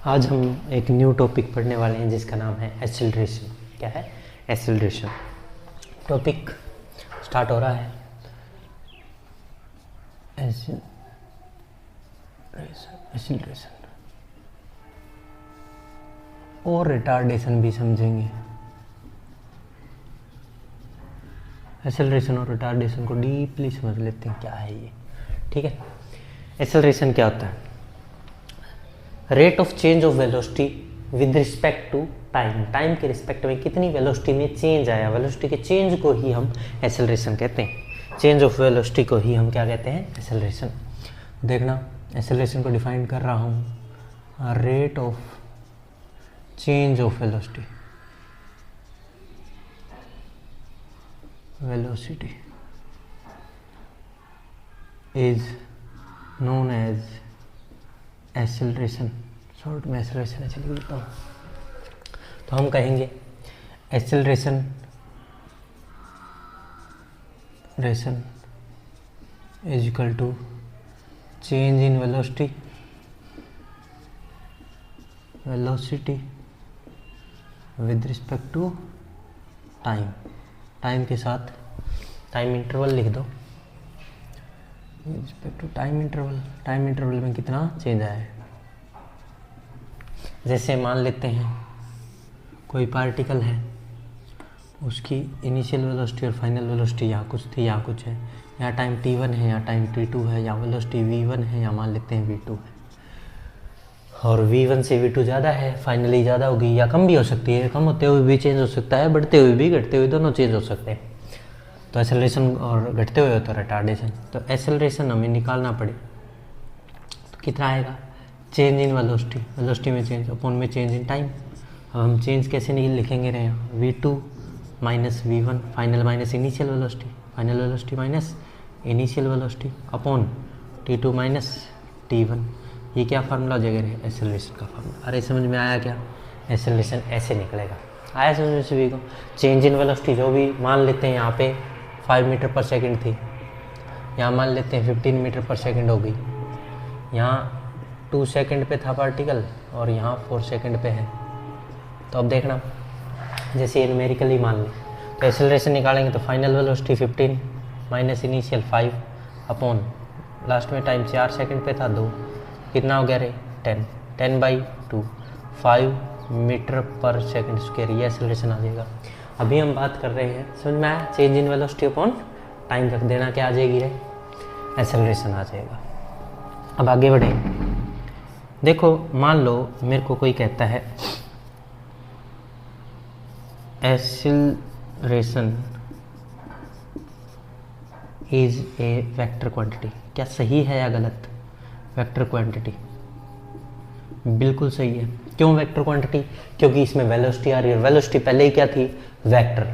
आज हम एक न्यू टॉपिक पढ़ने वाले हैं जिसका नाम है एक्सेलरेशन। क्या है? एक्सेलरेशन। टॉपिक स्टार्ट हो रहा है। एक्सेलरेशन और रिटार्डेशन भी समझेंगे। एक्सेलरेशन और रिटार्डेशन को डीपली समझ लेते हैं, क्या है ये। ठीक है, एक्सेलरेशन क्या होता है? Rate of change of velocity with respect to time. Time के रिस्पेक्ट में कितनी वेलोसिटी में चेंज आया, वेलोसिटी के चेंज को ही हम एक्सेलरेशन कहते हैं। चेंज ऑफ वेलोसिटी को ही हम क्या कहते हैं? एक्सेलरेशन। देखना, एक्सेलरेशन को डिफाइन कर रहा हूँ, rate of change of velocity, velocity is known as acceleration। Short में एक्सेलरेशन ऐसे लिख देता हूँ। तो हम कहेंगे acceleration is equal to change in velocity with respect to time. Time के साथ टाइम इंटरवल लिख दो, with respect to time interval. Time interval में कितना चेंज आया है। जैसे मान लेते हैं कोई पार्टिकल है, उसकी इनिशियल वेलोसिटी और फाइनल वेलोसिटी यहाँ कुछ थी, यहाँ कुछ है, यहाँ टाइम t1 है, यहाँ टाइम t2 है, यहाँ वेलोसिटी v1 है, यहाँ मान लेते हैं v2 है, और v1 से v2 ज़्यादा है, फाइनली ज़्यादा होगी या कम भी हो सकती है। कम होते हुए भी चेंज हो सकता है, बढ़ते हुए भी, घटते हुए दोनों चेंज हो सकते हैं। तो एक्सेलरेशन और घटते हुए होता है रिटार्डेशन। तो एक्सेलरेशन हमें निकालना पड़े तो कितना आएगा? चेंज इन वेलोसिटी, वेलोसिटी में चेंज अपॉन में चेंज इन टाइम। अब हम चेंज कैसे नहीं लिखेंगे रहे, v2 minus v1 final minus initial velocity, final velocity minus initial velocity upon t2 minus t1। ये क्या फार्मूला हो जाएगा? एक्सेलरेशन का फार्मूला। अरे समझ में आया क्या? एक्सेलरेशन ऐसे निकलेगा। आया समझ में सभी को? चेंज इन वेलोसिटी जो भी मान लेते हैं, यहाँ पे 5 मीटर पर सेकंड थी, यहाँ मान लेते हैं 15 मीटर पर सेकंड हो गई, यहाँ 2 सेकंड पे था पार्टिकल और यहाँ 4 सेकंड पे है। तो अब देखना, जैसे ये न्यूमेरिकली मान लें तो एक्सेलरेशन निकालेंगे तो final velocity 15 minus initial 5 upon last में टाइम 4 सेकंड पे था 2, कितना हो गया रे? 10/2 5 मीटर पर सेकंड स्क्वायर। ये एक्सेलरेशन आ जाएगा। अभी हम बात कर रहे हैं, समझ में आया? Change in velocity upon time रख देना, क्या आ जाएगी रे? एक्सेलरेशन आ जाएगा। अब आगे बढ़े। देखो, मान लो मेरे को कोई कहता है acceleration is a vector quantity. क्या सही है या गलत? वेक्टर क्वांटिटी बिल्कुल सही है। क्यों वेक्टर क्वांटिटी? क्योंकि इसमें वेलोसिटी आ रही है। वेलोसिटी पहले ही क्या थी? वेक्टर।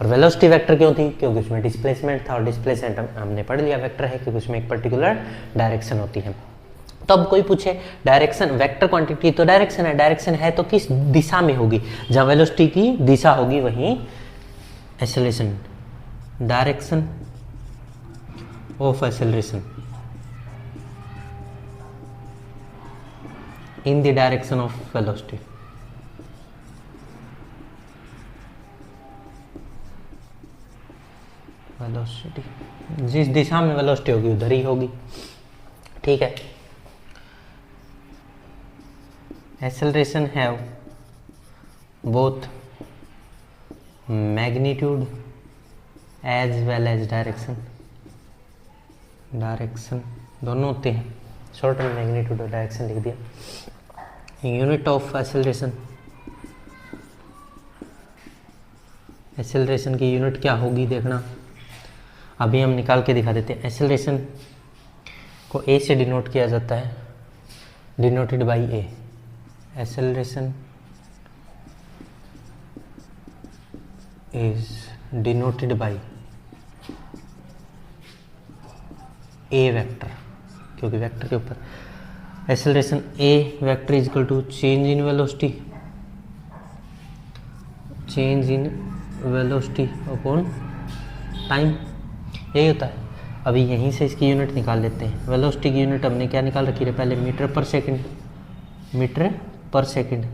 और वेलोसिटी वेक्टर क्यों थी? क्योंकि उसमें डिस्प्लेसमेंट था, और डिस्प्लेसमेंट हमने पढ़ लिया वेक्टर है क्योंकि उसमें एक पर्टिकुलर डायरेक्शन होती है। तो अब कोई पूछे डायरेक्शन, वेक्टर क्वांटिटी तो डायरेक्शन है, डायरेक्शन है तो किस दिशा में होगी? जहाँ वेलोसिटी की दिशा होगी वहीं acceleration. Direction of acceleration in the direction of velocity। Velocity जिस दिशा में वेलोसिटी होगी उधर ही होगी। ठीक है। Acceleration have both magnitude as well as direction. Direction दोनों होते हैं, शॉर्ट में मैग्नीट्यूड और डायरेक्शन लिख दिया। यूनिट ऑफ एक्सेलरेशन, एक्सेलरेशन की यूनिट क्या होगी देखना, अभी हम निकाल के दिखा देते हैं। एक्सेलरेशन को ए से डिनोट किया जाता है, denoted by A. Acceleration is denoted by A vector, क्योंकि वेक्टर के ऊपर acceleration A vector is equal to change in velocity, change in velocity upon time, यही होता है। अभी यहीं से इसकी यूनिट निकाल लेते हैं। वेलोसिटी की यूनिट हमने क्या निकाल रखी है पहले? मीटर पर सेकंड। मीटर पर सेकंड,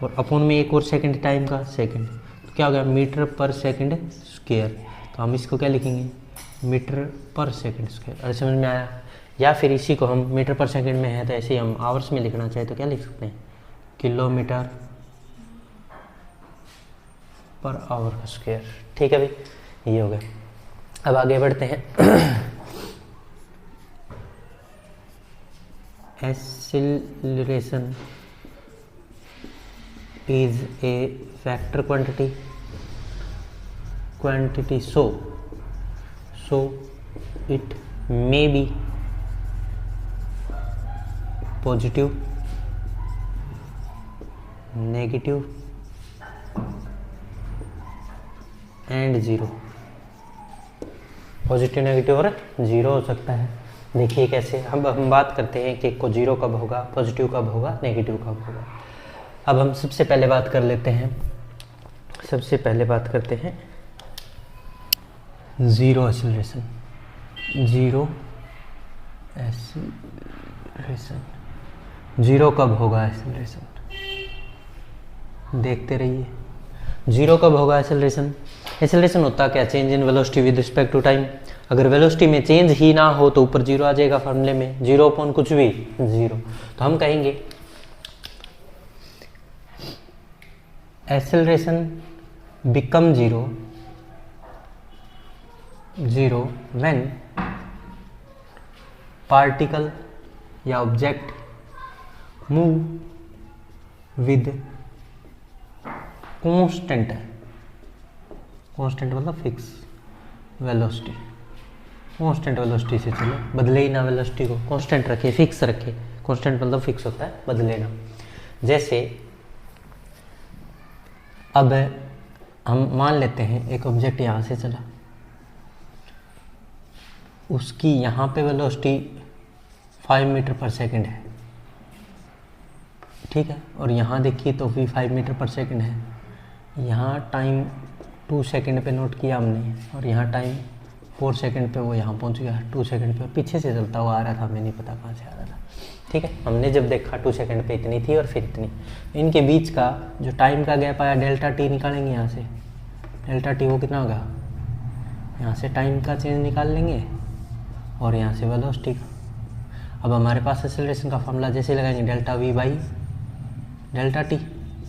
और अपॉन में एक और सेकंड टाइम का सेकंड, तो क्या हो गया मीटर पर सेकंड स्क्वायर। तो हम इसको क्या लिखेंगे, मीटर पर सेकंड स्क्वायर। अरे समझ में आया। या फिर इसी को हम मीटर पर सेकंड में है तो ऐसे ही हम आवर्स में लिखना चाहे तो क्या लिख सकते हैं, किलोमीटर पर आवर का स्क्वायर। ठीक है भाई, ये हो गया। अब आगे बढ़ते हैं। Acceleration is a vector quantity so it may be positive, negative and zero। Positive, negative और जीरो हो सकता है। देखिए कैसे, हम बात करते हैं कि को जीरो कब होगा, पॉजिटिव कब होगा, नेगेटिव कब होगा। अब हम सबसे पहले बात कर लेते हैं, सबसे पहले बात करते हैं zero acceleration. Zero acceleration, zero कब होगा एक्सीलरेशन, देखते रहिए। ज़ीरो कब होगा एक्सीलरेशन। एक्सीलरेशन होता क्या, change in velocity with respect to time. अगर वेलोसिटी में चेंज ही ना हो तो ऊपर जीरो आ जाएगा फॉर्मूले में, जीरो अपॉन कुछ भी जीरो। तो हम कहेंगे acceleration become zero when particle या ऑब्जेक्ट मूव विद कांस्टेंट मतलब फिक्स वेलोसिटी। कांस्टेंट वेलोसिटी से चले, बदले ही ना वेलोसिटी को, कांस्टेंट रखे, फिक्स रखे। कांस्टेंट मतलब फिक्स होता है, बदले ना। जैसे अब हम मान लेते हैं एक ऑब्जेक्ट यहाँ से चला, उसकी यहाँ पे वेलोसिटी 5 मीटर पर सेकंड है, ठीक है। और यहाँ देखिए तो भी 5 मीटर पर सेकंड है। यहाँ टाइम 2 सेकंड पे नोट किया हमने, और यहाँ टाइम 4 सेकंड पे वो यहाँ पहुँच गया। 2 सेकंड पे पीछे से चलता हुआ आ रहा था, हमें नहीं पता कहाँ से आ रहा था, ठीक है। हमने जब देखा 2 सेकंड पे इतनी थी और फिर इतनी। इनके बीच का जो टाइम का गैप आया डेल्टा टी निकालेंगे यहाँ से। डेल्टा टी वो कितना होगा, यहाँ से टाइम का चेंज निकाल लेंगे और यहाँ से वेलोसिटी का। अब हमारे पास एक्सेलरेशन का फॉर्मूला जैसे लगाएंगे, delta V by delta T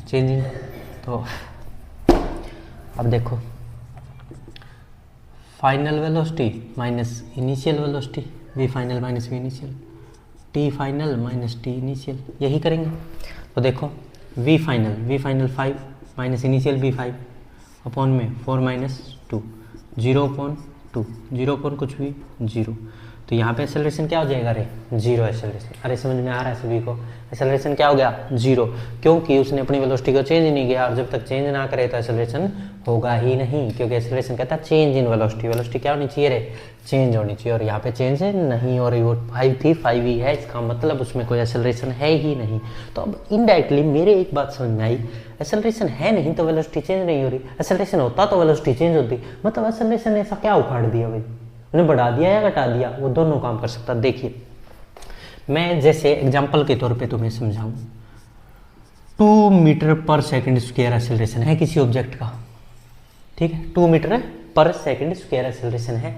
change in. तो अब देखो, final velocity minus initial velocity, V final minus V initial, T final minus T initial, यही करेंगे। तो देखो वी फाइनल 5 माइनस इनिशियल भी 5 अपॉन में 4 माइनस 2, 0 अपॉन 2, 0 अपॉन कुछ भी 0। तो यहाँ पे एक्सेलरेशन क्या हो जाएगा, रे जीरो एक्सेलरेशन। अरे समझ में आ रहा है सभी को, एक्सेलरेशन क्या हो गया, जीरो, क्योंकि उसने अपनी वेलोसिटी को चेंज नहीं किया। और जब तक चेंज ना करे तो एक्सेलरेशन होगा ही नहीं, क्योंकि एक्सेलरेशन कहता है चेंज इन वेलोसिटी। वेलोसिटी क्या होनी चाहिए, रे चेंज होनी चाहिए। और यहाँ पे चेंज नहीं हो रही, वो 5 थी 5 ही है, इसका मतलब उसमें कोई एक्सेलरेशन है ही नहीं। तो अब इनडायरेक्टली मेरे एक बात समझ में आई, एक्सेलरेशन है नहीं तो वेलोसिटी चेंज नहीं हो रही, एक्सेलरेशन होता तो वेलोसिटी चेंज होती। मतलब एक्सेलरेशन ने ऐसा क्या उखाड़ दिया भाई, उन्हें बढ़ा दिया या घटा दिया, वो दोनों काम कर सकता। देखिए मैं जैसे एग्जांपल के तौर पे तुम्हें समझाऊं, 2 मीटर पर सेकंड स्क्वायर एक्सेलरेशन है किसी ऑब्जेक्ट का, ठीक है। 2 मीटर पर सेकंड स्क्वायर एक्सेलरेशन है।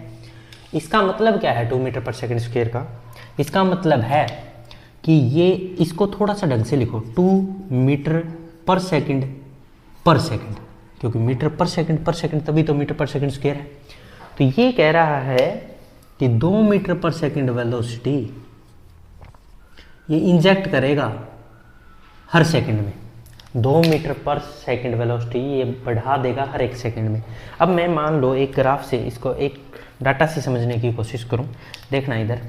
इसका मतलब क्या है 2 मीटर पर सेकंड स्क्वायर का, इसका मतलब है कि ये, इसको थोड़ा सा ढंग से लिखो, 2 मीटर पर सेकंड, क्योंकि मीटर पर सेकंड तभी तो मीटर पर सेकंड स्क्वायर है। तो ये कह रहा है कि 2 मीटर पर सेकंड वेलोसिटी ये इंजेक्ट करेगा हर सेकंड में। 2 मीटर पर सेकंड वेलोसिटी ये बढ़ा देगा हर एक सेकंड में। अब मैं मान लो एक ग्राफ से इसको एक डाटा से समझने की कोशिश करूं, देखना इधर,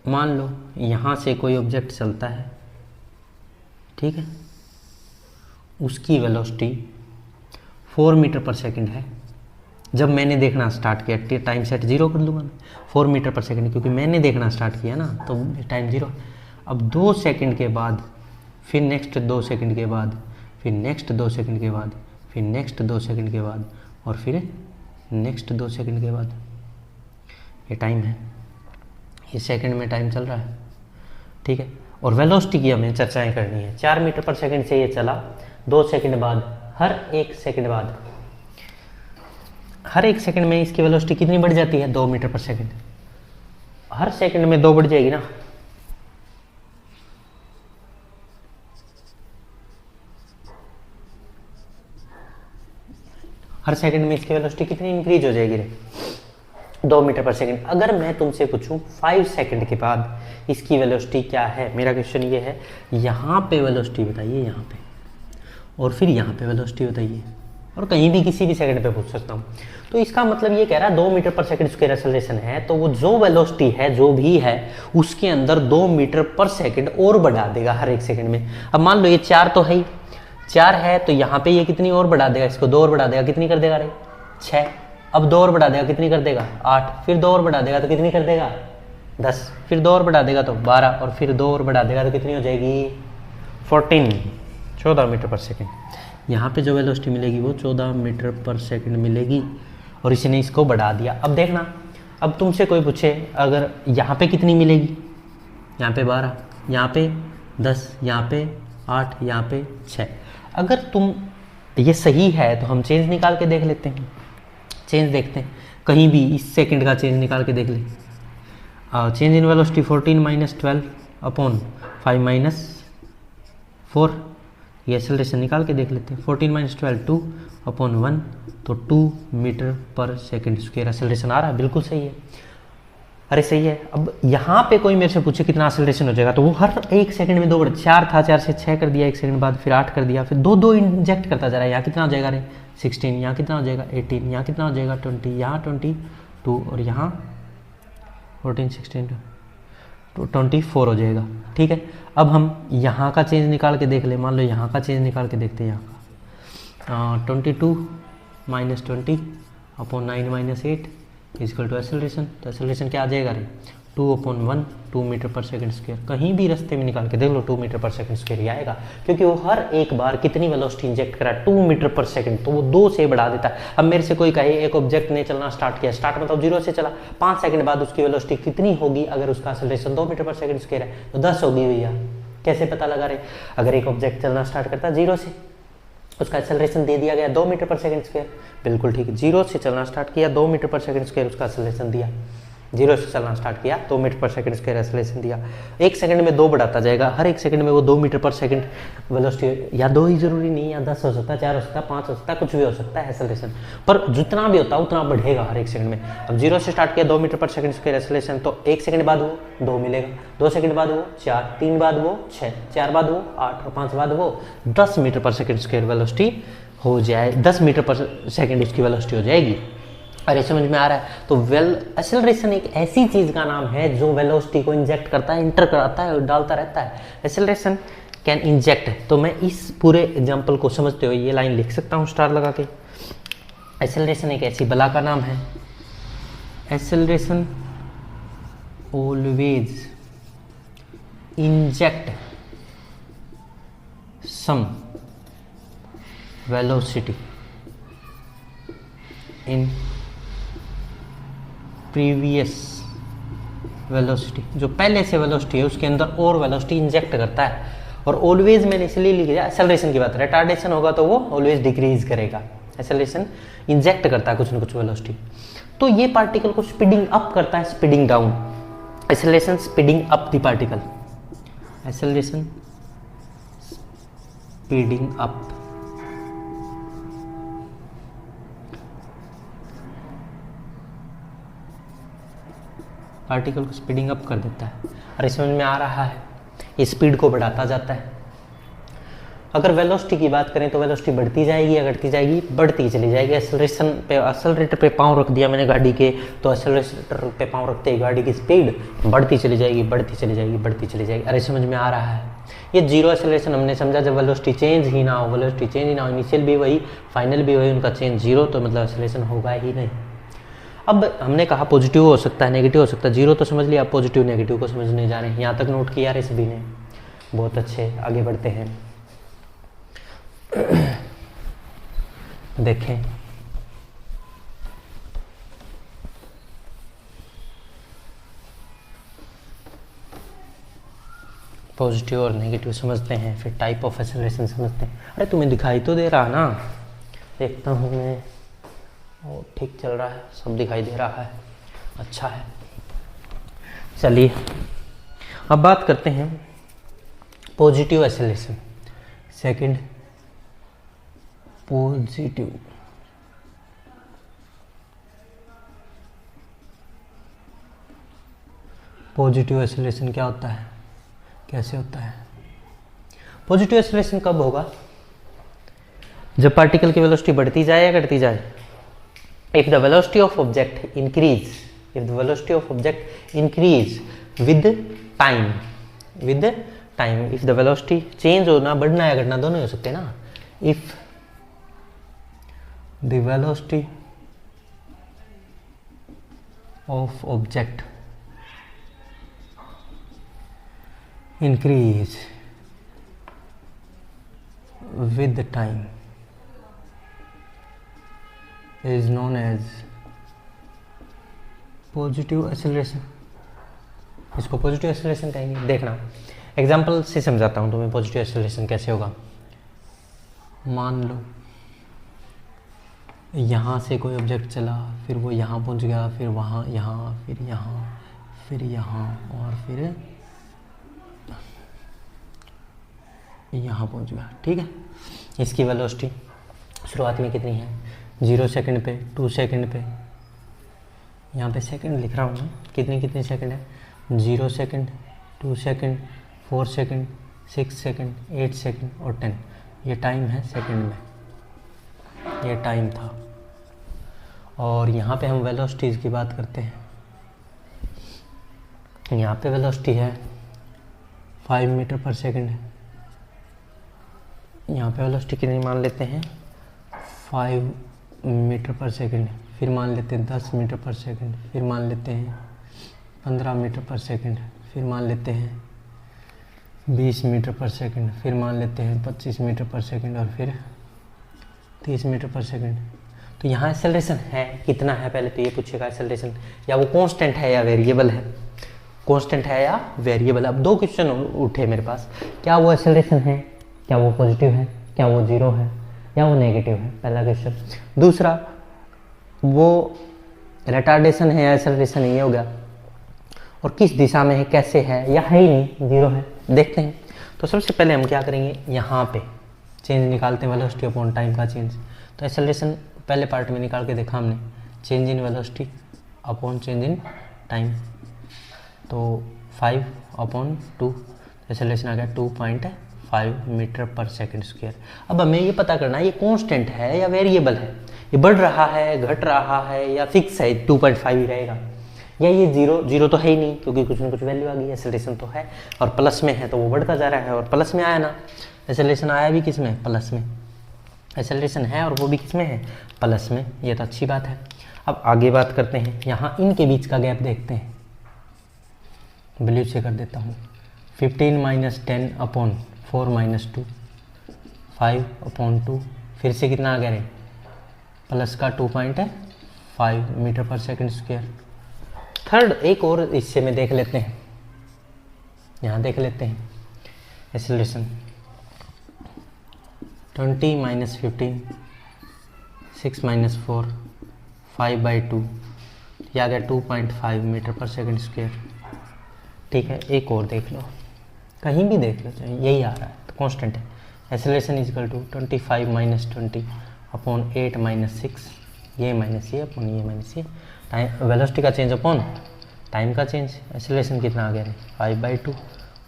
मान लो यहाँ से कोई ऑब्जेक्ट चलता है, ठीक है, उसकी वेलोसिटी 4 मीटर पर सेकंड है। जब मैंने देखना स्टार्ट किया, टाइम सेट 0 कर दूंगा मैं, 4 मीटर पर सेकंड, क्योंकि मैंने देखना स्टार्ट किया ना, तो टाइम 0। अब 2 सेकंड के बाद, फिर नेक्स्ट 2 सेकंड के बाद, फिर नेक्स्ट 2 सेकंड के बाद, फिर नेक्स्ट 2 सेकंड के बाद, और फिर नेक्स्ट 2 सेकंड के बाद, ये टाइम है, ये सेकंड में टाइम चल रहा है। ठीक है। और वेलोसिटी की हमें चर्चाएं करनी है। 4 मीटर पर सेकंड से ये चला, 2 सेकंड बाद, हर एक सेकंड बाद, हर एक सेकंड में इसकी वेलोसिटी कितनी बढ़ जाती है? 2 मीटर पर सेकंड। हर सेकंड में 2 बढ़ जाएगी ना। हर सेकंड में इसकी वेलोसिटी कितनी इंक्रीज हो जाएगी रे? 2 मीटर पर सेकंड। अगर मैं तुमसे पूछूं 5 सेकंड के बाद इसकी वेलोसिटी क्या है, मेरा क्वेश्चन ये है, यहाँ पे वेलोसिटी बताइए, यहाँ पे, और फिर यहाँ पे वेलोसिटी बताइए, और कहीं भी किसी भी सेकंड पे पूछ सकता हूँ। तो इसका मतलब ये कह रहा है 2 मीटर पर सेकंड स्क्वायर एक्सेलरेशन है, तो वो जो वेलोसिटी है जो भी है उसके अंदर 2 मीटर पर सेकंड और बढ़ा देगा हर एक सेकंड में। अब मान लो ये 4 तो है ही, 4 है तो यहाँ पे ये कितनी और बढ़ा देगा, इसको 2 और बढ़ा देगा, कितनी कर देगा रे? 6। अब 2 और बढ़ा देगा, कितनी कर देगा? 8। फिर 2 और बढ़ा देगा तो कितनी कर देगा? 10। फिर 2 और बढ़ा देगा तो 12, और फिर 2 और बढ़ा देगा तो कितनी हो जाएगी? 14 मीटर पर सेकंड। यहाँ पे जो वेलोसिटी मिलेगी वो 14 मीटर पर सेकंड मिलेगी, और इसने इसको बढ़ा दिया। अब देखना, अब तुमसे कोई पूछे अगर यहाँ पे कितनी मिलेगी, यहाँ पे 12, यहाँ पे 10, यहाँ पे 8, यहाँ पे 6। अगर तुम ये सही है तो हम चेंज निकाल के देख लेते हैं। चेंज देखते हैं, कहीं भी इस सेकंड का चेंज निकाल के देख ले। Change in velocity 14 minus 12 upon 5 minus 4, ये एक्सेलरेशन निकाल के देख लेते हैं। 14 माइनस 12 2 अपॉन 1, तो 2 मीटर पर सेकंड स्क्वायर एक्सेलरेशन आ रहा है। बिल्कुल सही है, अरे सही है। अब यहाँ पे कोई मेरे से पूछे कितना एक्सेलरेशन हो जाएगा, तो वो हर एक सेकंड में 2 बढ़, 4 था, 4 से 6 कर दिया एक सेकंड बाद, फिर 8 कर दिया, फिर 2 इंजेक्ट करता जा रहा है। यहाँ कितना हो जाएगा रे? 16। यहाँ कितना हो जाएगा? 18। यहाँ कितना हो जाएगा? 20। यहाँ 22, और यहाँ 14 16 24 हो जाएगा। ठीक है। अब हम यहाँ का चेंज निकाल के देख ले। मान लो यहाँ का चेंज निकाल के देखते हैं। यहाँ का 22 minus 20 upon 9 minus 8 is equal to acceleration. तो एक्सेलरेशन क्या आ जाएगा रे? 2 अपॉन 1, 2 मीटर पर सेकंड स्क्वायर। कहीं भी रास्ते में निकाल के देख लो 2 मीटर पर सेकंड स्क्वायर ही आएगा, क्योंकि वो हर एक बार कितनी वेलोसिटी इंजेक्ट करा? 2 मीटर पर सेकंड, तो वो 2 से बढ़ा देता है। अब मेरे से कोई कहे एक ऑब्जेक्ट ने चलना स्टार्ट किया, स्टार्ट मतलब 0 से चला, 5 सेकंड बाद उसकी वेलोसिटी कितनी होगी? अगर उसका एक्सेलरेशन 2 मीटर पर सेकंड स्क्वायर है तो 10 होगी भैया। कैसे पता लगा रहे? अगर एक ऑब्जेक्ट चलना स्टार्ट करता है 0 से, उसका एक्सेलरेशन दे दिया गया 2 मीटर पर सेकंड स्क्वायर। बिल्कुल ठीक है, 0 से चलना स्टार्ट किया, 2 मीटर पर सेकंड स्क्वायर उसका एक्सेलरेशन दिया। 0 से चलना स्टार्ट किया, 2 मीटर पर सेकंड स्क्वायर एक्सेलरेशन दिया। एक सेकंड में 2 बढ़ाता जाएगा, हर एक सेकंड में वो 2 मीटर पर सेकंड वेलोसिटी, या 2 ही जरूरी नहीं, या 10 हो सकता है, 4 हो सकता है, 5 हो सकता है, कुछ भी हो सकता है एक्सेलरेशन, पर जितना भी होता है उतना बढ़ेगा हर एक सेकंड में। अब 0 से स्टार्ट किया, 2 मीटर पर सेकंड स्क्वायर एक्सेलरेशन, तो 1 सेकंड बाद वो 2 मिलेगा, 2 सेकंड बाद वो 4, 3 बाद वो 6, 4 बाद वो 8, और 5 बाद वो 10 मीटर पर सेकंड स्क्वायर वेलोसिटी हो जाए, 10 मीटर पर सेकंड उसकी वेलोसिटी हो जाएगी। अरे समझ में आ रहा है? तो एक्सेलरेशन एक ऐसी चीज का नाम है जो वेलोसिटी को इंजेक्ट करता है, इंटर कराता है और डालता रहता है। Acceleration can inject. तो मैं इस पूरे एग्जांपल को समझते हुए ये लाइन लिख सकता हूँ स्टार लगा के। एक्सेलरेशन एक ऐसी बला का नाम है, acceleration always inject some velocity in previous velocity. जो पहले से वेलोसिटी है उसके अंदर और वेलोसिटी इंजेक्ट करता है। और ऑलवेज मैंने इसलिए लिख दिया, एक्सेलरेशन की बात, रिटार्डेशन होगा तो वो ऑलवेज डिक्रीज करेगा। एक्सेलरेशन इंजेक्ट करता है कुछ न कुछ वेलोसिटी, तो ये पार्टिकल को स्पीडिंग अप करता है, speeding down. Acceleration speeding up the particle, acceleration speeding up particle को स्पीडिंग अप कर देता है। और समझ में आ रहा है? ये स्पीड को बढ़ाता जाता है। अगर वेलोसिटी की बात करें तो वेलोसिटी बढ़ती जाएगी, घटती जाएगी, बढ़ती चली जाएगी। एक्सेलरेशन पे, एक्सेलरेटर पे पाँव रख दिया मैंने गाड़ी के, तो एक्सेलरेटर पे पाँव रखते ही गाड़ी की स्पीड बढ़ती चली जाएगी, बढ़ती चली जाएगी, बढ़ती चली जाएगी। अरे समझ में आ रहा है? ये जीरो एक्सेलरेशन हमने समझा जब वेलोसिटी चेंज ही ना हो, वेलोसिटी चेंज ही ना हो, इनिशियल भी वही, फाइनल भी वही, उनका चेंज जीरो, तो मतलब एक्सेलरेशन होगा ही नहीं। अब हमने कहा पॉजिटिव हो सकता है, नेगेटिव हो सकता है, जीरो तो समझ लिया, अब पॉजिटिव नेगेटिव को समझने जा रहे हैं। यहाँ तक नोट किया रे सभी ने? बहुत अच्छे, आगे बढ़ते हैं। देखें, पॉजिटिव और नेगेटिव समझते हैं, फिर टाइप ऑफ एक्सेलरेशन समझते हैं। अरे तुम्हें दिखाई तो दे रहा ना, देखता हूँ मैं, ओ ठीक चल रहा है, सब दिखाई दे रहा है, अच्छा है। चलिए अब बात करते हैं positive acceleration. Second, positive positive acceleration क्या होता है, कैसे होता है? पॉजिटिव एक्सेलरेशन कब होगा? जब पार्टिकल की वेलोसिटी बढ़ती जाए या घटती जाए। If the velocity of object increase, if the velocity of object increase with time, with time, if the velocity change होना, बढ़ना या घटना दोनों हो सकते हैं ना। If the velocity of object increase with the time is known as positive acceleration। इसको पॉजिटिव एक्सेलरेशन कहेंगे। देखना एग्जांपल से समझाता हूँ तुम्हें पॉजिटिव एक्सेलरेशन कैसे होगा। मान लो यहाँ से कोई ऑब्जेक्ट चला, फिर वो यहाँ पहुँच गया, फिर वहाँ, यहाँ, फिर यहाँ, फिर यहाँ और फिर यहाँ पहुँच गया। ठीक है, इसकी वेलोसिटी शुरुआत में कितनी है? 0 सेकंड पे, 2 सेकंड पे, यहाँ पे सेकंड लिख रहा हूँ मैं, कितनी कितनी सेकंड है? 0 second, 2 second, 4 second, 6 second, 8 second और 10। ये टाइम है सेकंड में, ये टाइम था। और यहाँ पे हम वेलोसिटीज़ की बात करते हैं। यहाँ पे वेलोसिटी है 5 मीटर पर सेकंड है। यहाँ पे वेलोसिटी कितनी मान लेते हैं? 5 मीटर पर सेकंड। फिर मान लेते हैं 10 मीटर पर सेकंड, फिर मान लेते हैं 15 मीटर पर सेकंड, फिर मान लेते हैं 20 मीटर पर सेकंड, फिर मान लेते हैं 25 मीटर पर सेकंड और फिर 30 मीटर पर सेकंड। तो यहाँ एक्सेलरेशन है कितना है? पहले तो ये पूछेगा एक्सेलरेशन या वो कांस्टेंट है या वेरिएबल है, कांस्टेंट है या वेरिएबल। अब दो क्वेश्चन उठे मेरे पास, क्या वो एक्सेलरेशन है, क्या वो पॉजिटिव है, क्या वो जीरो है या वो नेगेटिव है, पहला क्वेश्चन। दूसरा, वो रिटार्डेशन है या एक्सेलरेशन है, ये हो गया। और किस दिशा में है, कैसे है, या है ही नहीं, जीरो है। देखते हैं। तो सबसे पहले हम क्या करेंगे, यहाँ पे चेंज निकालते हैं, वेलोसिटी अपॉन टाइम का चेंज। तो एक्सेलरेशन पहले पार्ट में निकाल के देखा हमने, change in velocity upon change in time. तो 5/2 एक्सेलरेशन आ गया 2.5 मीटर पर सेकंड स्क्वायर। अब हमें ये पता करना है ये कांस्टेंट है या वेरिएबल है, ये बढ़ रहा है, घट रहा है या फिक्स है 2.5 ही रहेगा, या ये जीरो तो है ही नहीं क्योंकि कुछ ना कुछ वैल्यू आ गई। एक्सेलरेशन तो है और प्लस में है तो वो बढ़ता जा रहा है, और प्लस में आया ना, एक्सेलरेशन आया भी किस में, प्लस में। एक्सेलरेशन है और वो भी किस में है, प्लस में। ये तो अच्छी बात है। अब आगे बात करते हैं, यहाँ इनके बीच का गैप देखते हैं। ब्लू से कर देता हूँ, 15 - 10/4 - 2 5/2, फिर से कितना आ गया रे, प्लस का 2.5 मीटर पर सेकंड स्क्वायर। थर्ड एक और हिस्से में देख लेते हैं, यहाँ देख लेते हैं एक्सेलरेशन 20 - 15 6 - 4 5/2, यह आ गया 2.5 मीटर पर सेकंड स्क्वायर। ठीक है, एक और देख लो, कहीं भी देख लो, चाहे यही आ रहा है तो कांस्टेंट है। एक्सेलरेशन इक्वल टू 25 - 20/8 - 6, ये माइनस ये अपॉन ये माइनस ये, टाइम वेलोसिटी का चेंज अपॉन टाइम का चेंज। एक्सेलरेशन कितना आ गया, 5/2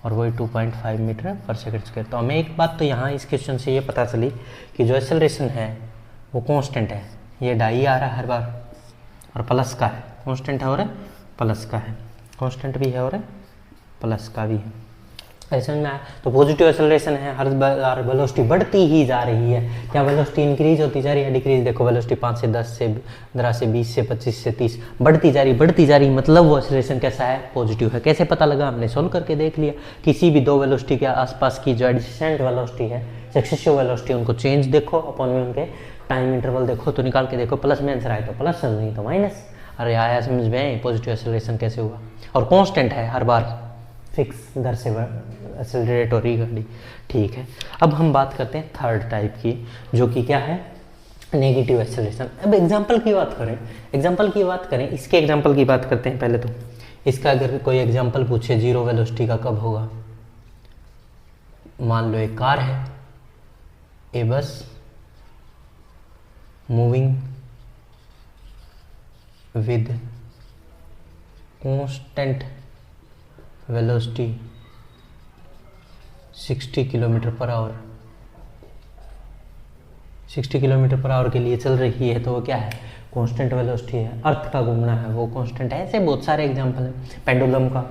और वही 2.5 मीटर पर सेकंड स्क्वायर। तो हमें एक बात तो यहाँ इस क्वेश्चन से ये पता चली कि जो एक्सेलरेशन है वो कांस्टेंट है, ये डाई आ रहा है हर बार और प्लस का है, कांस्टेंट है और प्लस का है, कांस्टेंट भी है और प्लस का भी है। ऐसे में आया तो पॉजिटिव एक्सेलरेशन है, हर बार वेलोसिटी बढ़ती ही जा रही है। क्या वेलोसिटी इंक्रीज होती जा रही है, डिक्रीज? देखो वेलोसिटी 5 से 10 से 15 से 20 से 25 से 30 बढ़ती जा रही, मतलब वो एक्सेलरेशन कैसा है, पॉजिटिव है। कैसे पता लगा, हमने सोल्व करके देख लिया। किसी भी दो वेलोसिटी के आसपास की जो एडजेसेंट वेलोसिटी है, सक्सेसिव वेलोसिटी, उनको चेंज देखो अपॉन में उनके टाइम इंटरवल देखो, तो निकाल के देखो, प्लस में आंसर आए तो प्लस, नहीं तो माइनस। अरे आया समझ में, पॉजिटिव एक्सेलरेशन कैसे हुआ, और कांस्टेंट है हर बार, फिक्स दर से एक्सेलरेट हो रही गाड़ी। ठीक है, अब हम बात करते हैं थर्ड टाइप की, जो कि क्या है, नेगेटिव एक्सेलरेशन। अब एग्जांपल की बात करें, इसके एग्जांपल की बात करते हैं पहले तो। इसका अगर कोई एग्जांपल पूछे जीरो वेलोसिटी का कब होगा, मान लो एक कार है, ए बस moving with constant velocity 60 kilometre per hour, 60 kilometre per hour के लिए चल रही है, तो वो क्या है, कांस्टेंट वेलोसिटी है। अर्थ का घूमना है वो कांस्टेंट है। ऐसे बहुत सारे एग्जांपल हैं, पेंडुलम का,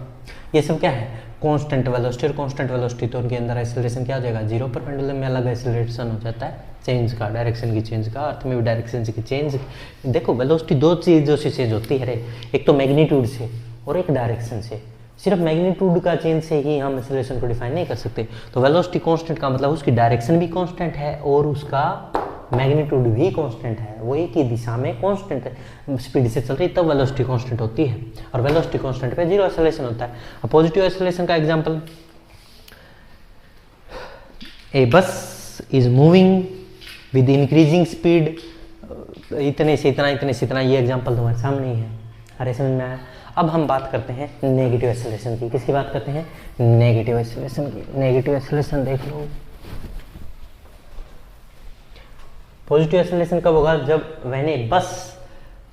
ये सब क्या है, कांस्टेंट वेलोसिटी। और कांस्टेंट वेलोसिटी तो उनके अंदर एक्सेलरेशन क्या हो जाएगा, जीरो। पर पेंडुलम में अलग एक्सेलरेशन हो जाता है, चेंज का, डायरेक्शन की चेंज का। अर्थ में भी डायरेक्शन की चेंज। देखो वेलोसिटी दो चीज़ों से चेंज होती है, एक तो मैग्नीट्यूड से और एक डायरेक्शन से। सिर्फ मैग्नीट्यूड का चेंज से ही हम एक्सेलरेशन को डिफाइन नहीं कर सकते। तो वेलोसिटी कांस्टेंट का मतलब उसकी डायरेक्शन भी कांस्टेंट है और उसका मैग्नीट्यूड भी कांस्टेंट है, वो एक ही दिशा में कांस्टेंट स्पीड से चल रही, तब वेलोसिटी कांस्टेंट होती है। और वेलोसिटी कांस्टेंट पे जीरो एक्सेलरेशन होता है। अब पॉजिटिव एक्सेलरेशन का एग्जांपल, ए बस is moving with increasing speed, इतने से इतना, इतने से इतना, ये एग्जांपल तुम्हारे सामने ही है। अरे समझ में आया। अब हम बात करते हैं नेगेटिव एक्सेलरेशन की। किसकी बात करते हैं, नेगेटिव एक्सेलरेशन की। नेगेटिव एक्सेलरेशन देख लो। पॉजिटिव एक्सेलरेशन कब होगा, जब when a bus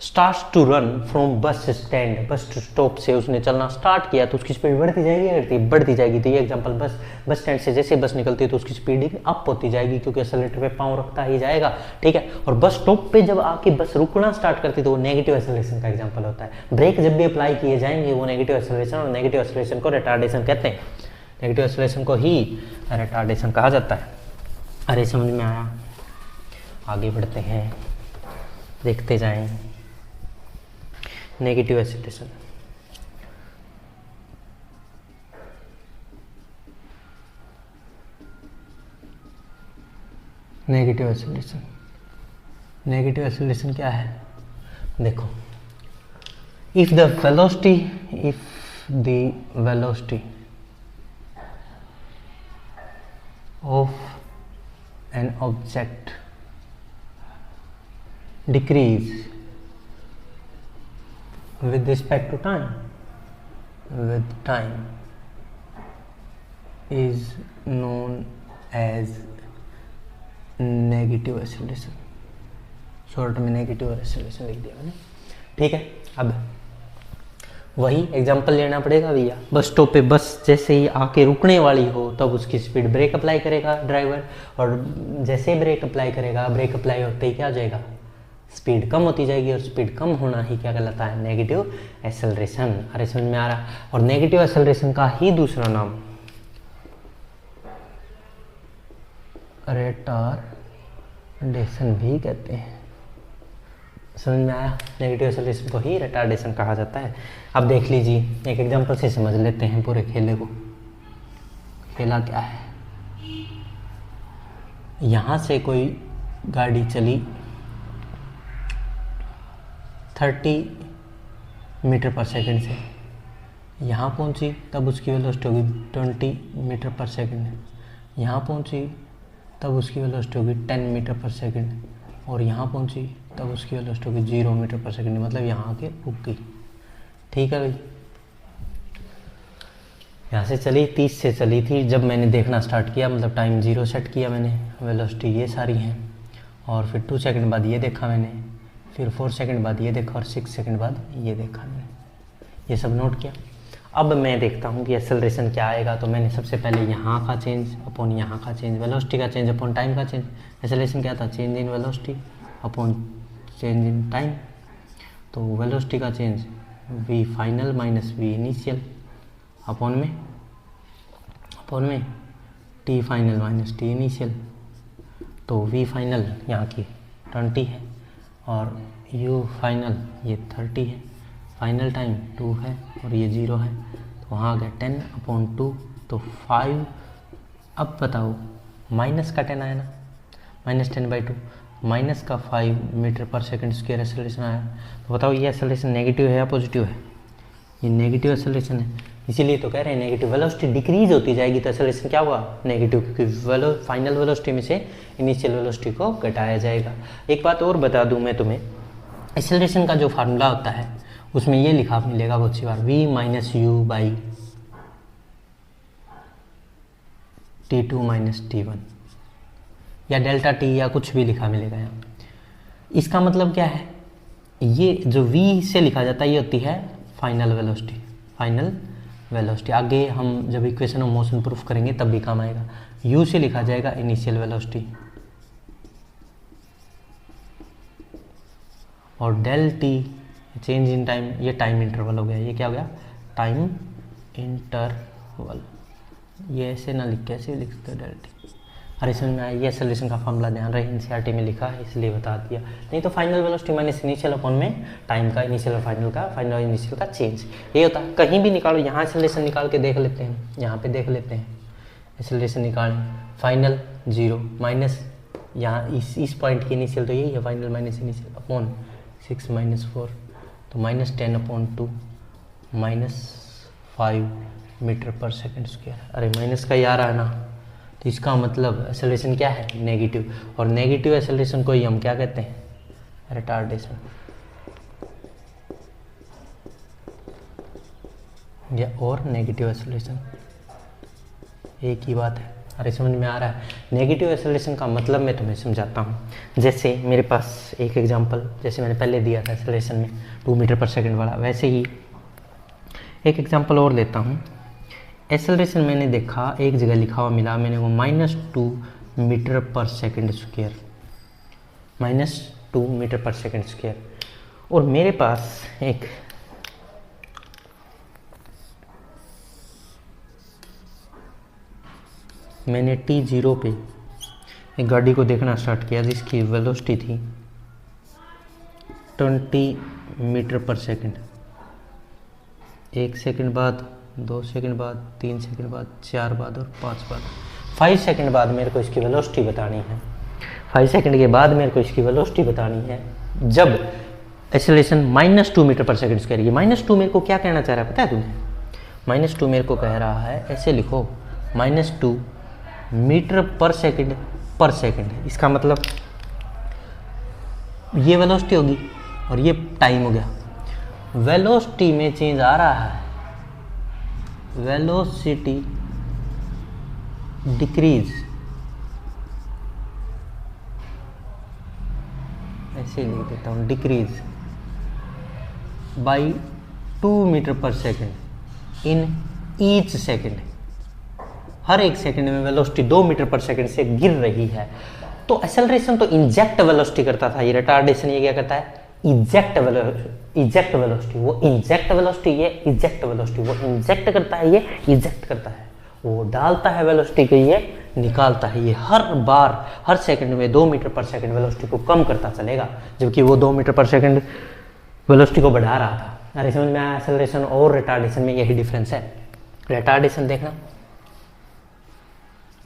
starts to run from bus stand, bus stop से उसने चलना स्टार्ट किया तो उसकी स्पीड बढ़ती जाएगी, बढ़ती जाएगी। तो ये एग्जांपल, बस स्टैंड से जैसे बस निकलती है तो उसकी स्पीड अप होती जाएगी, क्योंकि एक्सेलरेटर पे पाँव रखता ही जाएगा। ठीक है, और बस स्टॉप पे जब आके बस रुकना स्टार्ट करती तो वो नेगेटिव एक्सेलरेशन का एग्जाम्पल होता है। ब्रेक जब भी अप्लाई किए जाएंगे वो नेगेटिव एक्सेलरेशन, और नेगेटिव एक्सेलरेशन को रिटार्डेशन कहते हैं। नेगेटिव एक्सेलरेशन को ही रिटार्डेशन कहा जाता है। अरे समझ में आया। आगे बढ़ते हैं, देखते जाएं negative acceleration. Negative acceleration, negative acceleration क्या है, देखो, if the velocity of an object decrease with respect to time, is known as negative acceleration। Short में नेगेटिव एक्सेलरेशन लिख दिया मैंने। ठीक है, अब वही एग्जांपल लेना पड़ेगा भैया। बस स्टॉप पे बस जैसे ही आके रुकने वाली हो तब उसकी स्पीड ब्रेक अप्लाई करेगा ड्राइवर, और जैसे ब्रेक अप्लाई करेगा, ब्रेक अप्लाई होते ही क्या हो जाएगा, स्पीड कम होती जाएगी। और स्पीड कम होना ही क्या कहलाता है, नेगेटिव एक्सेलरेशन। अरे समझ में आ रहा। और नेगेटिव एक्सेलरेशन का ही दूसरा नाम रिटार्डेशन भी कहते हैं। समझ में आया, नेगेटिव एक्सेलरेशन को ही रिटार्डेशन कहा जाता है। अब देख लीजिए, एक एग्जांपल से समझ लेते हैं पूरे खेले को। खेला क्या है, यहाँ से कोई गाड़ी चली 30 मीटर पर सेकंड से, यहाँ पहुँची तब उसकी वेलोसिटी होगी 20 मीटर पर सेकंड, यहाँ पहुँची तब उसकी वेलोसिटी होगी 10 मीटर पर सेकंड, और यहाँ पहुँची तब उसकी वेलोसिटी होगी 0 मीटर पर सेकंड, मतलब यहाँ आके रुक गई। ठीक है भाई, यहाँ से चली 30 से चली थी, जब मैंने देखना स्टार्ट किया मतलब टाइम 0 सेट किया मैंने, वेलोसिटी ये सारी हैं, और फिर 2 सेकंड बाद ये देखा मैंने, फिर 4 सेकंड बाद ये देखा, और 6 सेकंड बाद ये देखा मैंने, ये सब नोट किया। अब मैं देखता हूँ कि एक्सेलरेशन क्या आएगा। तो मैंने सबसे पहले यहाँ का चेंज अपॉन यहाँ का चेंज, वेलोसिटी का चेंज अपॉन टाइम का चेंज। एक्सेलरेशन क्या था, change in velocity upon change in time. तो वेलोसिटी का change v final minus v initial upon में t final minus t initial. तो v फाइनल यहाँ की 20 है और u फाइनल ये 30 है, फाइनल टाइम 2 है और ये 0 है, तो वहाँ आ गया 10/2 तो 5। अब बताओ माइनस का 10 आया ना, -10/2 माइनस का 5 मीटर पर सेकंड स्क्वायर एक्सेलरेशन आया। तो बताओ ये एक्सेलरेशन नेगेटिव है या पॉजिटिव है, ये नेगेटिव एक्सेलरेशन है। इसीलिए तो कह रहे हैं नेगेटिव वेलोसिटी डिक्रीज होती जाएगी तो एक्सेलरेशन क्या हुआ, नेगेटिव, क्योंकि फाइनल वेलोसिटी में से इनिशियल वेलोसिटी को घटाया जाएगा। एक बात और बता दूं मैं तुम्हें, एक्सेलरेशन का जो फार्मूला होता है उसमें ये लिखा मिलेगा बहुत सी बार v minus you by T2 minus T1 या डेल्टा टी या कुछ भी लिखा मिलेगा यहाँ। इसका मतलब क्या है, ये जो v से लिखा जाता है ये होती है फाइनल वेलोसिटी, फाइनल वेलोसिटी। आगे हम जब इक्वेशन ऑफ मोशन प्रूफ करेंगे तब भी काम आएगा। u से लिखा जाएगा इनिशियल वेलोसिटी और del T change in time, ये टाइम इंटरवल हो गया, ये क्या हो गया, टाइम इंटरवल। ये ऐसे ना लिख के ऐसे लिख सकते डेल टी। अरे समझ में आया, ये एक्सेलरेशन का फॉर्मूला ध्यान रहे एनसीईआरटी में लिखा है इसलिए बता दिया, नहीं तो final velocity minus initial upon में टाइम का इनिशियल और फाइनल का, फाइनल और इनिशियल का चेंज, ये होता है। कहीं भी निकालो, यहाँ एक्सेलरेशन निकाल के देख लेते हैं, यहाँ पे देख लेते हैं एक्सेलरेशन निकालें, फाइनल 0 माइनस यहाँ इस पॉइंट की इनिशियल तो यही है, final minus initial upon 6 minus 4 तो माइनस 10/2 माइनस 5 मीटर पर सेकेंड स्क्वायर। अरे माइनस का ही आ रहा है ना, तो इसका मतलब एक्सेलरेशन क्या है, नेगेटिव। और नेगेटिव एक्सेलरेशन को ही हम क्या कहते हैं, रिटार्डेशन या और नेगेटिव एक्सेलरेशन, एक ही बात है। अरे समझ में आ रहा है, नेगेटिव एक्सेलरेशन का मतलब मैं तुम्हें समझाता हूँ। जैसे मेरे पास एक एग्जांपल, जैसे मैंने पहले दिया था एक्सेलरेशन में 2 मीटर पर सेकंड वाला, वैसे ही एक एग्जांपल और लेता हूँ। एक्सेलरेशन मैंने देखा एक जगह लिखा हुआ मिला मैंने वो -2 मीटर पर सेकंड स्क्वायर, -2 मीटर पर सेकंड स्क्वायर, और मेरे पास एक मैंने t0 पे एक गाड़ी को देखना स्टार्ट किया जिसकी वेलोसिटी थी 20 मीटर पर सेकंड। 1 सेकंड बाद, 2 सेकंड बाद, 3 सेकंड बाद, 4 बाद और 5 बाद, 5 सेकंड बाद मेरे को इसकी वेलोसिटी बतानी है। 5 सेकंड के बाद मेरे को इसकी वेलोसिटी बतानी है जब एक्सेलरेशन -2 मीटर पर सेकंड स्क्वायर। ये -2 मेरे को क्या कहना चाह रहा है पता है तुम्हें, -2 मेरे को कह रहा है, ऐसे लिखो -2 मीटर पर सेकंड। इसका मतलब ये वेलोसिटी होगी और ये टाइम हो गया। वेलोसिटी में चेंज आ रहा है, वेलोसिटी डिक्रीज, ऐसे लिख देता हूँ, डिक्रीज बाई 2 मीटर पर सेकंड इन ईच सेकंड। हर एक सेकंड में वेलोसिटी 2 मीटर पर सेकंड से गिर रही है। तो एक्सेलरेशन तो इंजेक्ट वेलोसिटी करता था, ये रिटार्डेशन ये क्या करता है, इजेक्ट वेलोसिटी। वो इंजेक्ट वेलोसिटी, ये इजेक्ट वेलोसिटी। वो इंजेक्ट करता है, ये इजेक्ट करता है। वो डालता है वेलोसिटी को, ये निकालता है। ये हर बार हर सेकंड में 2 मीटर पर सेकंड वेलोसिटी को कम करता चलेगा, जबकि वो 2 मीटर पर सेकंड वेलोसिटी को बढ़ा रहा था। अरे समझ में आया, एक्सेलरेशन और रिटार्डेशन में यही डिफरेंस है। रिटार्डेशन देखना,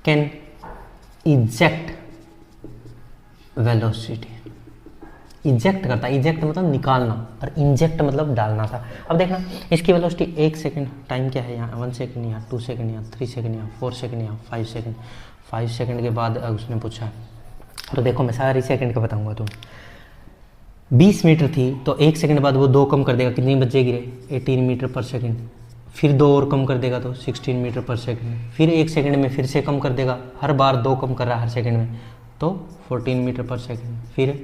कैन इजेक्ट वेलोसिटी, इजेक्ट करता है, इजेक्ट मतलब निकालना और इंजेक्ट मतलब डालना था। अब देखना इसकी वेलोसिटी 1 सेकंड, टाइम क्या है यहाँ 1 सेकंड, यहाँ 2 सेकंड, यहाँ 3 सेकंड, यहाँ 4 सेकंड, यहाँ 5 सेकंड। 5 सेकंड के बाद उसने पूछा, तो देखो मैं सारी सेकंड का बताऊंगा तुम्हें। 20 मीटर थी तो 1 सेकंड बाद वो 2 कम कर देगा, कितनी बचेगी रे, 18 मीटर पर सेकंड। फिर 2 और कम कर देगा तो 16 मीटर पर सेकंड। फिर 1 सेकंड में फिर से कम कर देगा, हर बार 2 कम कर रहा है हर सेकंड में, तो 14 मीटर पर सेकंड। फिर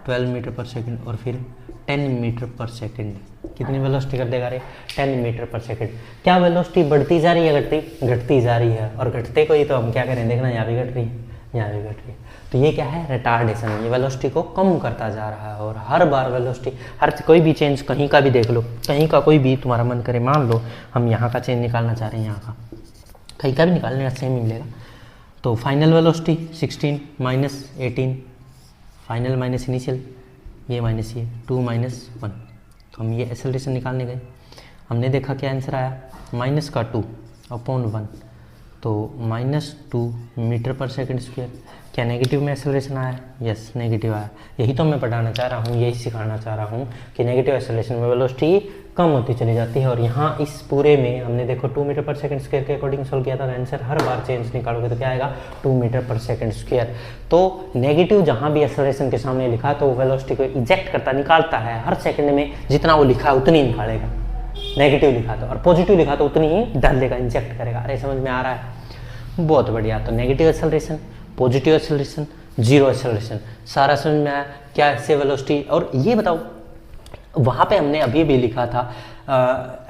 12 मीटर पर सेकंड और फिर 10 मीटर पर सेकंड। कितनी वेलोसिटी कर देगा रे, 10 मीटर पर सेकंड। क्या वेलोसिटी बढ़ती जा रही है, घटती जा रही है, और घटते को ही तो हम क्या करें, देखना यहाँ भी घट रही है, यहाँ भी घट रही है। तो ये क्या है, रिटार्डेशन। ये वेलोसिटी को कम करता जा रहा है, और हर बार वेलोसिटी, हर कोई भी चेंज कहीं का भी देख लो, कहीं का कोई भी तुम्हारा मन करे, मान लो हम यहाँ का चेंज निकालना चाह रहे हैं, यहाँ का कहीं का भी निकालने का सेम ही मिलेगा। तो final velocity 16 minus 18, final minus initial, ये माइनस ये 2 माइनस 1। तो हम ये एक्सेलरेशन निकालने गए, हमने देखा क्या आंसर आया, -2 अपॉन 1। तो -2 मीटर/सेकंड स्क्वायर। क्या नेगेटिव में एक्सेलरेशन आया है? यस, नेगेटिव आया। यही तो मैं पढ़ाना चाह रहा हूँ, यही सिखाना चाह रहा हूँ कि नेगेटिव एक्सेलरेशन में वेलोसिटी कम होती चली जाती है। और यहाँ इस पूरे में हमने देखो 2 मीटर/सेकंड स्क्वायर के अकॉर्डिंग सॉल्व किया था, आंसर हर बार चेंज निकालोगे तो क्या आएगा? 2 मीटर/सेकंड स्क्वायर। तो नेगेटिव जहाँ भी एक्सेलरेशन के सामने लिखा तो वेलोसिटी को इजेक्ट करता, निकालता है हर सेकंड में, जितना वो लिखा है उतनी निकालेगा। नेगेटिव लिखा तो, और पॉजिटिव लिखा तो उतनी ही डाल देगा, इंजेक्ट करेगा। अरे समझ में आ रहा है? बहुत बढ़िया। तो negative acceleration, positive acceleration, zero acceleration, सारा समझ में आया? क्या इससे वेलोसिटी। और ये बताओ, वहाँ पे हमने अभी भी लिखा था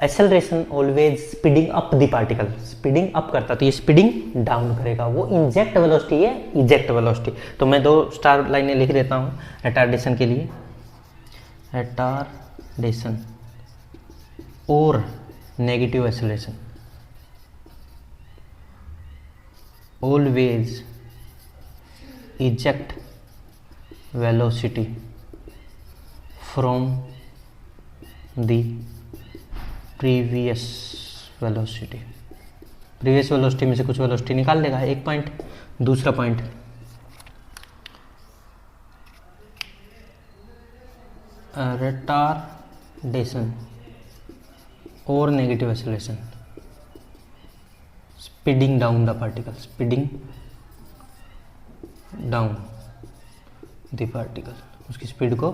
acceleration always speeding up the particle, speeding up करता, तो ये स्पीडिंग डाउन करेगा। वो इंजेक्ट वेलोसिटी है, इजेक्ट वेलोसिटी। तो मैं 2 स्टार लाइनें लिख देता हूँ रिटार्डेशन के लिए। रिटार्डेशन और negative acceleration always eject velocity from the previous velocity। Previous velocity में से कुछ वेलोसिटी निकाल लेगा, एक पॉइंट। दूसरा पॉइंट, रिटार्डेशन और negative acceleration speeding down the particle, speeding down the particle, उसकी स्पीड को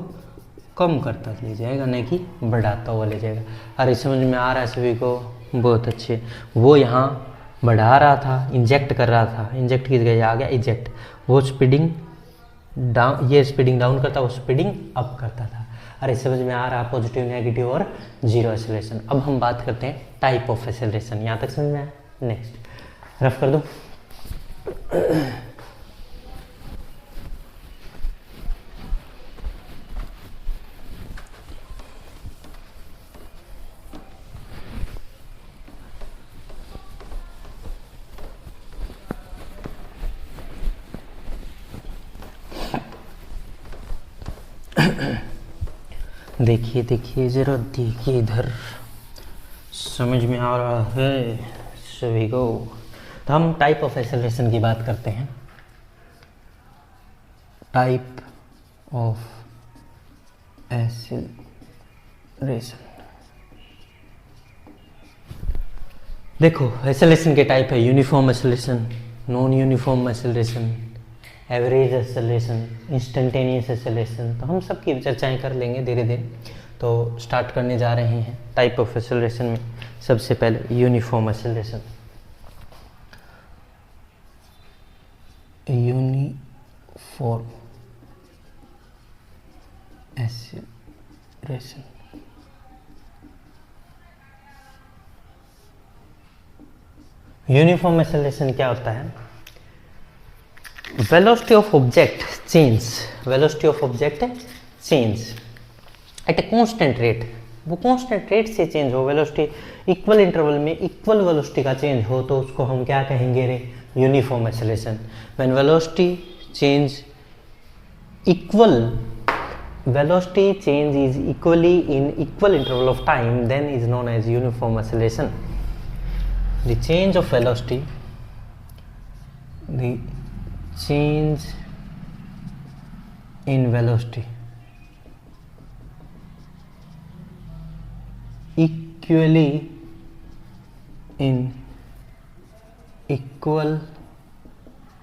कम करता ले जाएगा, नहीं कि बढ़ाता हुआ ले जाएगा। अरे समझ में आ रहा है सभी को? बहुत अच्छे। वो यहाँ बढ़ा रहा था, इंजेक्ट कर रहा था, इंजेक्ट की जगह आ गया इजेक्ट। वो स्पीडिंग डाउन, ये स्पीडिंग डाउन करता, वो स्पीडिंग अप करता था। अरे समझ में आ रहा? पॉजिटिव, नेगेटिव और जीरो एक्सेलरेशन। अब हम बात करते हैं टाइप ऑफ एक्सेलरेशन। यहाँ तक समझ में आया? नेक्स्ट रफ कर दो। देखिए देखिए जरा, देखिए इधर, समझ में आ रहा है सभी को? तो हम टाइप ऑफ एक्सेलरेशन की बात करते हैं। टाइप ऑफ एक्सेलरेशन, देखो एक्सेलरेशन के टाइप है uniform acceleration, non uniform acceleration, average acceleration, instantaneous acceleration. तो हम सब की चर्चाएं कर लेंगे धीरे धीरे। तो स्टार्ट करने जा रहे हैं टाइप ऑफ एक्सेलरेशन में। सबसे पहले uniform acceleration. Uniform acceleration, uniform acceleration क्या होता है? Velocity of object change, velocity of object change at a constant rate, वो कांस्टेंट रेट से चेंज हो, वेलोसिटी इक्वल इंटरवल में इक्वल वेलोसिटी का चेंज हो, तो उसको हम क्या कहेंगे रे? Uniform acceleration. When velocity change equal, velocity change is equally in equal interval of time, then is known as uniform acceleration. The change of velocity, the change in velocity equally in equal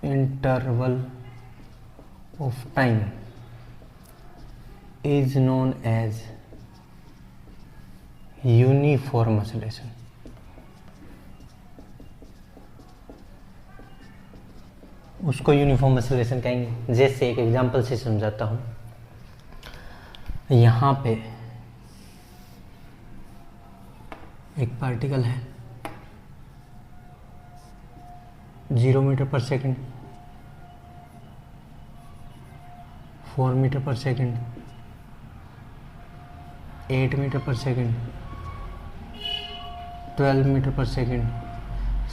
interval of time is known as uniform acceleration. उसको uniform acceleration कहेंगे। जैसे एक example से समझाता हूँ। यहाँ पे एक पार्टिकल है 0 मीटर पर सेकंड, 4 मीटर पर सेकंड, 8 मीटर पर सेकंड, 12 मीटर पर सेकंड,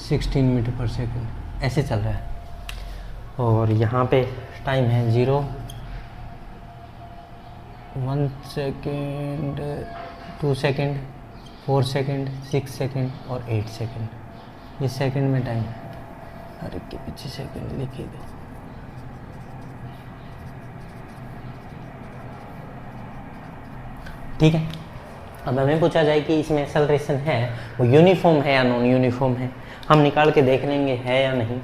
16 मीटर पर सेकंड, ऐसे चल रहा है। और यहाँ पे टाइम है 0, 1 सेकेंड, 2 सेकेंड, 4 सेकेंड, 6 सेकेंड और 8 सेकेंड। ये सेकेंड में टाइम है। हर एक के पीछे सेकंड लिखिए गए। ठीक है, अब हमें पूछा जाए कि इसमें एक्सेलरेशन है वो यूनिफॉर्म है या नॉन यूनिफॉर्म है, हम निकाल के देख लेंगे है या नहीं।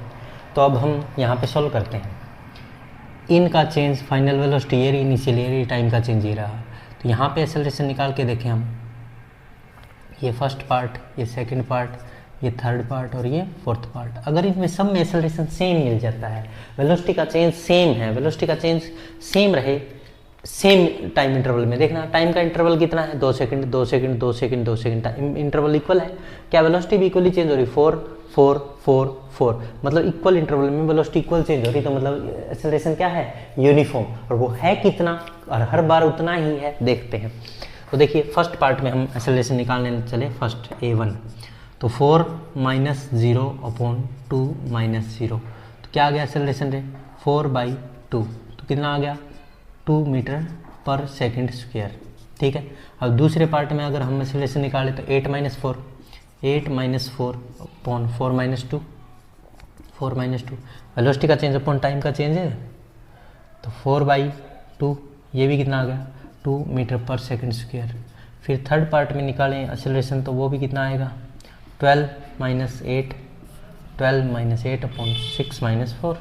तो अब हम यहाँ पे सॉल्व करते हैं। इनका चेंज फाइनल वेलोसिटी ये इनिशियल ये टाइम का चेंज ये रहा, तो यहाँ पे एक्सेलरेशन निकाल के देखें हम, ये फर्स्ट पार्ट, ये सेकंड पार्ट, ये थर्ड पार्ट और ये फोर्थ पार्ट, अगर इनमें सब में एक्सेलरेशन सेम मिल जाता है, वेलोसिटी का चेंज सेम है, वेलोसिटी का चेंज सेम रहे सेम टाइम इंटरवल में, देखना टाइम का इंटरवल कितना है, 2 second 2 second 2 second 2 second, time interval equal है, क्या वेलोसिटी भी इक्वली चेंज हो रही, 4 4 4 4, मतलब इक्वल इंटरवल में वेलोसिटी इक्वल चेंज हो रही, तो मतलब एक्सेलरेशन क्या है, यूनिफॉर्म, और वो है कितना, और हर बार उतना ही है, देखते हैं। तो देखिए फर्स्ट पार्ट में हम एक्सेलरेशन निकालने चले, फर्स्ट A1, तो 4 माइनस 0 अपॉन 2 माइनस 0, तो क्या आ गया एक्सेलरेशन रे, 4/2, तो कितना आ गया 2 मीटर पर सेकंड स्क्वायर। ठीक है, अब दूसरे पार्ट में अगर हम एक्सेलरेशन निकालें तो 8 माइनस 4 अपॉन 4 माइनस 2, वेलोसिटी का चेंज अपॉन टाइम का चेंज है, तो 4/2, ये भी कितना आ गया 2 मीटर पर सेकंड स्क्वायर। फिर थर्ड पार्ट में निकालें एक्सेलरेशन तो वो भी कितना आएगा 12 माइनस 8 अपॉन 6 माइनस 4,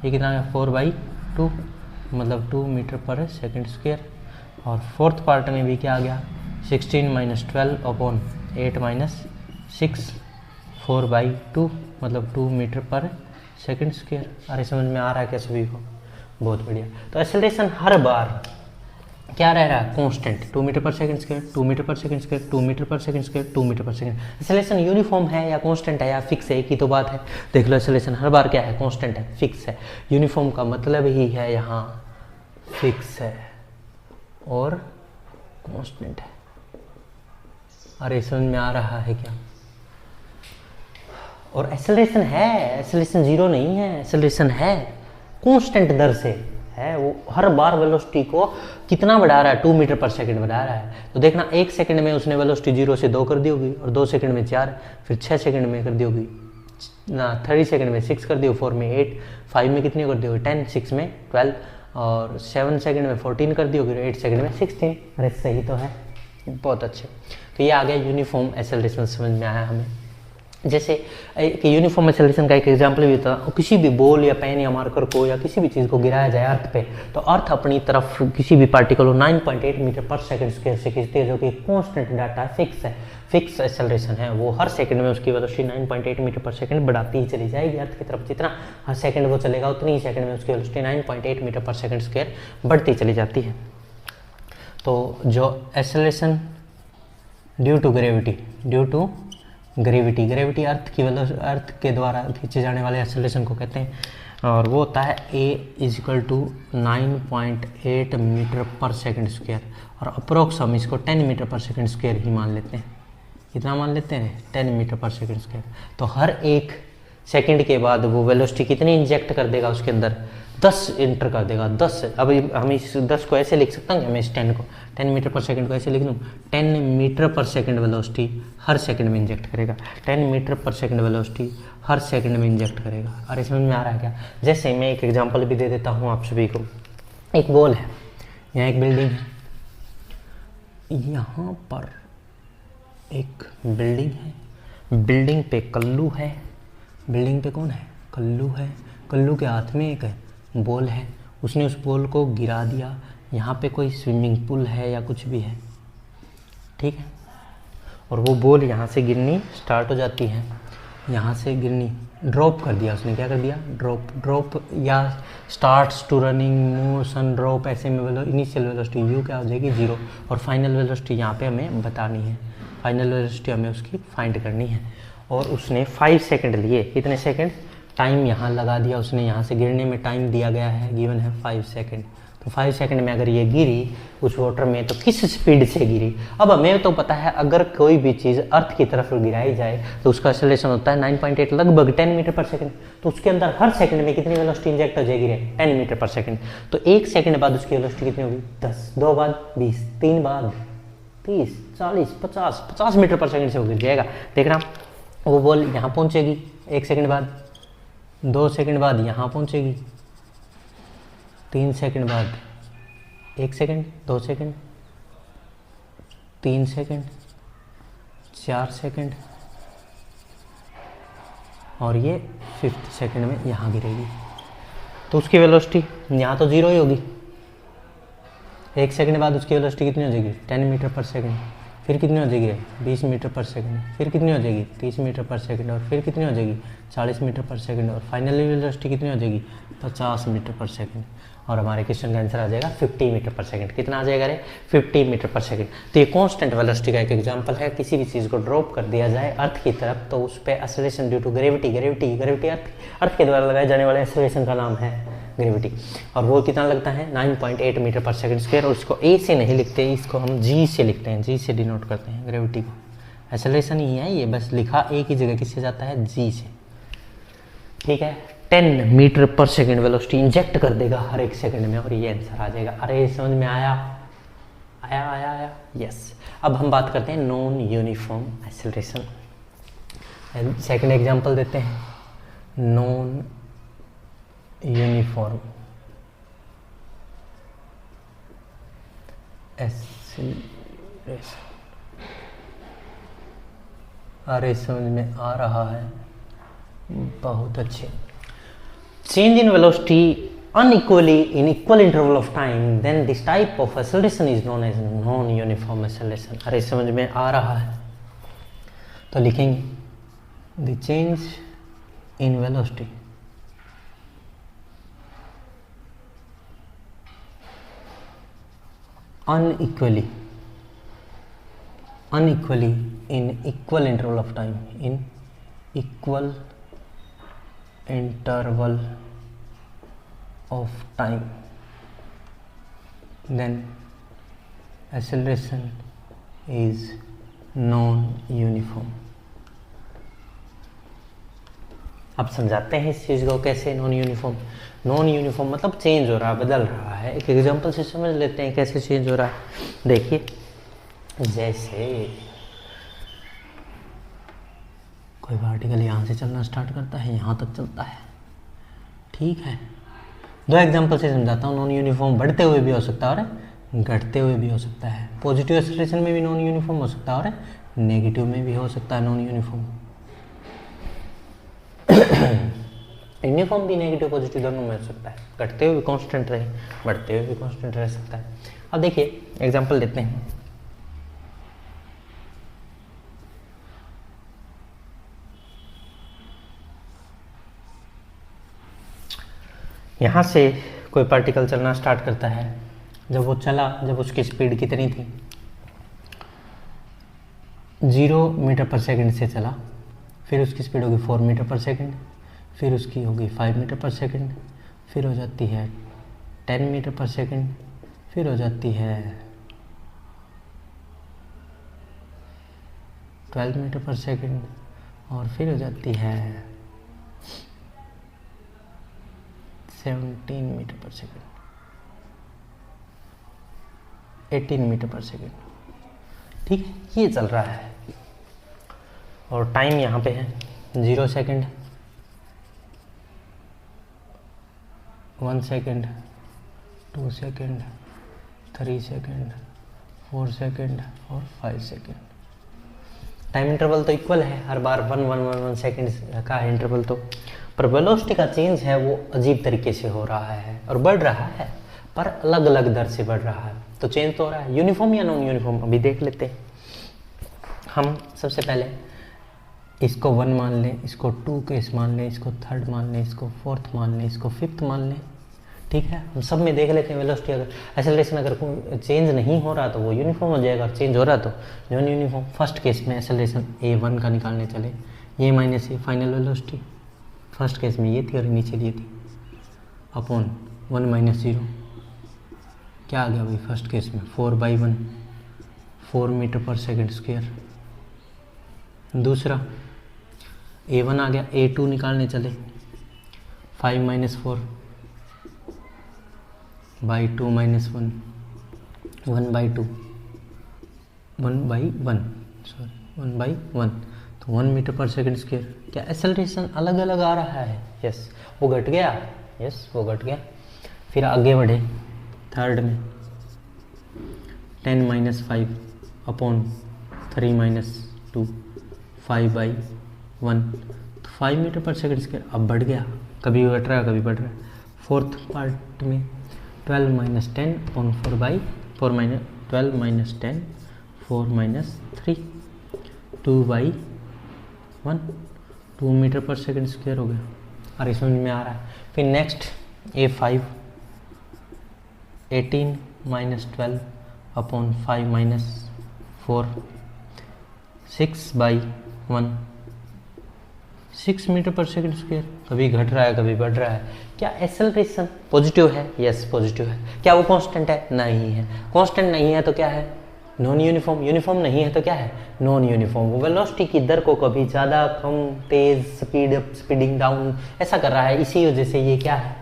ये कितना आ गया 4/2, मतलब 2 मीटर पर सेकंड स्क्वायर। और फोर्थ पार्ट में भी क्या आ गया 16 माइनस 12 अपॉन 8 माइनस 6, 4/2, मतलब 2 मीटर पर सेकंड स्क्वायर। अरे समझ में आ रहा है क्या सभी को, बहुत बढ़िया। तो एक्सेलरेशन हर बार क्या रह रहा है, कांस्टेंट, 2 मीटर पर सेकंड स्क्वायर, 2 मीटर पर सेकंड स्क्वायर, 2 मीटर पर सेकंड स्क्वायर, 2 मीटर पर सेकंड। एक्सेलरेशन यूनिफॉर्म है या कांस्टेंट है या फिक्स है, एक ही तो बात है। देख लो एक्सेलरेशन हर बार क्या है, कांस्टेंट है, फिक्स है। यूनिफॉर्म का मतलब ही है यहाँ फिक्स है और कांस्टेंट है। अरे समझ में आ रहा है क्या? और एक्सेलरेशन है, एक्सेलरेशन जीरो नहीं है, एक्सेलरेशन है कांस्टेंट दर से है, वो हर बार वेलोसिटी को कितना बढ़ा रहा है, 2 मीटर पर सेकंड बढ़ा रहा है। तो देखना 1 सेकंड में उसने वेलोसिटी 0 से 2 कर दी होगी, और 2 सेकंड में 4, फिर 6 सेकंड में कर दी होगी ना, 3 सेकंड में 6 कर दी होगी, 4 में 8, 5 में कितनी कर दी होगी 10, 6 में 12, और 7 सेकंड में 14 कर दी होगी, 8 सेकंड में 16। अरे सही तो है, बहुत अच्छे। तो ये आ गया यूनिफॉर्म एक्सेलरेशन, समझ में आया हमें। जैसे एक यूनिफॉर्म एक्सेलरेशन का एक एग्जांपल भी था, किसी भी बॉल या पेन या मार्कर को या किसी भी चीज़ को गिराया जाए अर्थ पे, तो अर्थ अपनी तरफ किसी भी पार्टिकल को 9.8 मीटर पर सेकंड स्क्वायर से खींचती है, जो कि कांस्टेंट डाटा है, फिक्स है, फिक्स एक्सेलरेशन है। वो हर सेकंड में उसकी वेलोसिटी 9.8 मीटर पर सेकंड बढ़ाती ही चली जाएगी अर्थ की तरफ, जितना हर सेकंड वो चलेगा उतनी ही सेकंड में उसकी वेलोसिटी 9.8 मीटर पर सेकंड स्क्वायर बढ़ती चली जाती है। तो जो acceleration due to gravity, gravity earth के द्वारा खींचे जाने वाले एक्सेलरेशन को कहते हैं, और वो होता है A = 9.8 मीटर पर सेकंड स्क्वायर, और अप्रोक्स हम इसको 10 मीटर पर सेकंड स्क्वायर ही मान लेते हैं। कितना मान लेते हैं, 10 मीटर पर सेकंड स्क्वायर। तो हर एक सेकंड के बाद वो वेलोसिटी कितनी इंजेक्ट कर देगा उसके अंदर, 10 इंटर कर देगा, 10। अब हम इस 10 को ऐसे लिख सकते हैं, मैं इस 10 को 10 मीटर पर सेकंड को ऐसे लिख दूँ, 10 मीटर पर सेकंड वेलोसिटी हर सेकंड में इंजेक्ट करेगा, 10 मीटर पर सेकंड वेलोसिटी हर सेकंड में इंजेक्ट करेगा। अरे समझ में आ रहा है क्या? जैसे मैं एक एग्जांपल भी दे देता हूँ आप सभी को। एक बॉल है, यहाँ एक बिल्डिंग है, यहाँ पर एक बिल्डिंग है, बिल्डिंग पे कल्लू है, बिल्डिंग पे कौन है, कल्लू है, कल्लू के हाथ में एक बॉल है, उसने उस बॉल को गिरा दिया। यहाँ पे कोई स्विमिंग पूल है या कुछ भी है, ठीक है, और वो बॉल यहाँ से गिरनी स्टार्ट हो जाती है, यहाँ से गिरनी ड्रॉप कर दिया उसने, क्या कर दिया, ड्रॉप या starts to running motion drop, ऐसे में इनिशियल वेलोसिटी यू क्या हो जाएगी 0, और फाइनल वेलोसिटी यहाँ पे हमें बतानी है, फाइनल वेलोसिटी हमें उसकी फाइंड करनी है। और उसने 5 सेकंड लिए, कितने सेकंड, टाइम यहाँ लगा दिया उसने, यहाँ से गिरने में टाइम दिया गया है, गिवन है 5 सेकंड। तो 5 सेकंड में अगर ये गिरी उस वाटर में तो किस स्पीड से गिरी। अब हमें तो पता है अगर कोई भी चीज़ अर्थ की तरफ गिराई जाए तो उसका एक्सेलरेशन होता है 9.8 लगभग 10 मीटर पर सेकंड। तो उसके अंदर हर सेकंड में कितनी वेलोसिटी इंजेक्ट हो जाएगी, 10 मीटर पर सेकंड। तो 1 सेकंड बाद उसकी वेलोसिटी कितनी होगी, 10, 2 बाद 20, 3 बाद 30, 40, 50 मीटर पर सेकंड से वो गिर जाएगा। देखना वो बॉल यहाँ पहुँचेगी 1 सेकंड बाद, 2 सेकंड बाद यहाँ पहुँचेगी, 3 सेकंड बाद 1 सेकंड, 2 सेकंड, 3 सेकंड, 4 सेकंड, और ये 5th सेकंड में यहाँ गिरेगी। तो उसकी वेलोसिटी यहाँ तो 0 ही होगी। 1 सेकंड बाद उसकी वेलोसिटी कितनी हो जाएगी? 10 मीटर पर सेकंड। फिर कितनी हो जाएगी? 20 मीटर पर सेकंड। फिर कितनी हो जाएगी? 30 मीटर पर सेकंड। और फिर कितनी हो जाएगी? 40 मीटर पर सेकंड। और फाइनली वेलोसिटी कितनी हो जाएगी? 50 मीटर पर सेकंड। और हमारे क्वेश्चन का आंसर आ जाएगा 50 मीटर पर सेकंड। कितना आ जाएगा रे? 50 मीटर पर सेकंड। तो ये कांस्टेंट वेलोसिटी का एक एग्जांपल है। किसी भी चीज़ को ड्रॉप कर दिया जाए अर्थ की तरफ तो उस पर acceleration due to gravity earth के द्वारा लगाए जाने वाले एक्सेलरेशन का नाम है ग्रेविटी। और वो कितना लगता है? 9.8 मीटर पर सेकंड स्क्वायर। और इसको ए से नहीं लिखते, इसको हम जी से लिखते हैं, जी से डिनोट करते हैं ग्रेविटी को। एक्सेलरेशन ही है ये, बस लिखा एक ही जगह किससे जाता है? जी से। ठीक है, 10 मीटर पर सेकंड वेलोसिटी इंजेक्ट कर देगा हर एक सेकंड में और ये आंसर आ जाएगा। अरे समझ में आया? आया यस। अब हम बात करते हैं non uniform acceleration. Second example देते हैं, नॉन यूनिफॉर्म एक्सेलरेशन। अरे समझ में आ रहा है? बहुत अच्छे। Change in velocity unequally in equal interval of time, then this type of acceleration is known as non-uniform acceleration. अरे समझ में आ रहा है? तो लिखेंगे the change in velocity unequally in equal interval of time, in equal interval of time, then acceleration is non-uniform. अब समझाते हैं इस चीज़ को कैसे। नॉन यूनिफॉर्म मतलब चेंज हो रहा है, बदल रहा है। एक एग्जांपल से समझ लेते हैं कैसे चेंज हो रहा है। देखिए, जैसे कोई पार्टिकल यहाँ से चलना स्टार्ट करता है, यहाँ तक चलता है, ठीक है। 2 एग्जांपल से समझाता हूँ। नॉन यूनिफॉर्म बढ़ते हुए भी हो सकता है और घटते हुए भी हो सकता है। पॉजिटिव एक्सेलरेशन में भी नॉन यूनिफॉर्म हो सकता है और नेगेटिव में भी हो सकता है नॉन यूनिफॉर्म। यूनिफॉर्म भी नेगेटिव पॉजिटिव दोनों में हो सकता है। घटते हुए भी कांस्टेंट रहे, बढ़ते हुए भी कांस्टेंट रह सकता है। अब देखिए एग्जांपल देते हैं। यहाँ से कोई पार्टिकल चलना स्टार्ट करता है। जब वो चला, जब उसकी स्पीड कितनी थी? 0 मीटर पर सेकंड से चला, फिर उसकी स्पीड होगी 4 मीटर पर सेकंड, फिर उसकी होगी 5 मीटर पर सेकंड, फिर हो जाती है 10 मीटर पर सेकंड, फिर हो जाती है 12 मीटर पर सेकंड, और फिर हो जाती है 17 मीटर पर सेकंड, 18 मीटर पर सेकंड। ठीक है, ये चल रहा है। और टाइम यहाँ पे है 0 second, 1 second, 2 second, 3 second, 4 second और 5 सेकंड। टाइम इंटरवल तो इक्वल है, हर बार 1 सेकंड का है इंटरवल। तो पर वेलोसिटी का चेंज है वो अजीब तरीके से हो रहा है और बढ़ रहा है, पर अलग अलग दर से बढ़ रहा है। तो चेंज तो हो रहा है। यूनिफॉर्म या नॉन यूनिफॉर्म अभी देख लेते हैं। हम सबसे पहले इसको 1 मान लें, इसको 2 केस मान लें, इसको 3rd मान लें, इसको 4th मान लें, इसको 5th मान लें। ठीक है, हम सब में देख लेते हैं वेलोसिटी। अगर एक्सेलरेशन अगर चेंज नहीं हो रहा तो वो यूनिफॉर्म हो जाएगा, और चेंज हो रहा तो नॉन यूनिफॉर्म। फर्स्ट केस में एक्सेलरेशन a1 का निकालने चले, ये minus A final velocity first case में ये थी और नीचे ये थी, अपॉन 1 - 0 क्या आ गया भाई फर्स्ट केस में 4/1 4 मीटर पर सेकंड स्क्वायर। दूसरा a1 आ गया, a2 निकालने चले 5 - 4 बाई 2 - 1 1/2 1/1 सॉरी 1/1, तो 1 मीटर पर सेकंड स्क्वायर। क्या एक्सेलरेशन अलग अलग आ रहा है? यस, वो घट गया। यस, वो घट गया। फिर आगे बढ़े थर्ड में 10 माइनस 5 अपॉन 3 माइनस 2 5/1, तो 5 मीटर पर सेकंड स्क्वायर अब बढ़ गया, कभी घट रहा है कभी बढ़ रहा है। फोर्थ पार्ट में 12 minus 10 upon 4/4 minus 12 minus 10 4 minus 3 2/1, 2 metre पर सेकंड स्क्वायर हो गया। और समझ में आ रहा है। फिर next A5 18 minus 12 upon 5 minus 4 6/1, 6 metre पर सेकंड स्क्वायर, कभी घट रहा है कभी बढ़ रहा है। क्या एक्सेलरेशन पॉजिटिव है? यस, पॉजिटिव है। क्या वो कांस्टेंट है? नहीं है। कांस्टेंट नहीं है तो क्या है? Non uniform. यूनिफॉर्म नहीं है तो क्या है? Non uniform. वो वेलोसिटी की दर को कभी ज़्यादा कम तेज स्पीड अप स्पीडिंग डाउन ऐसा कर रहा है, इसी वजह से ये क्या है?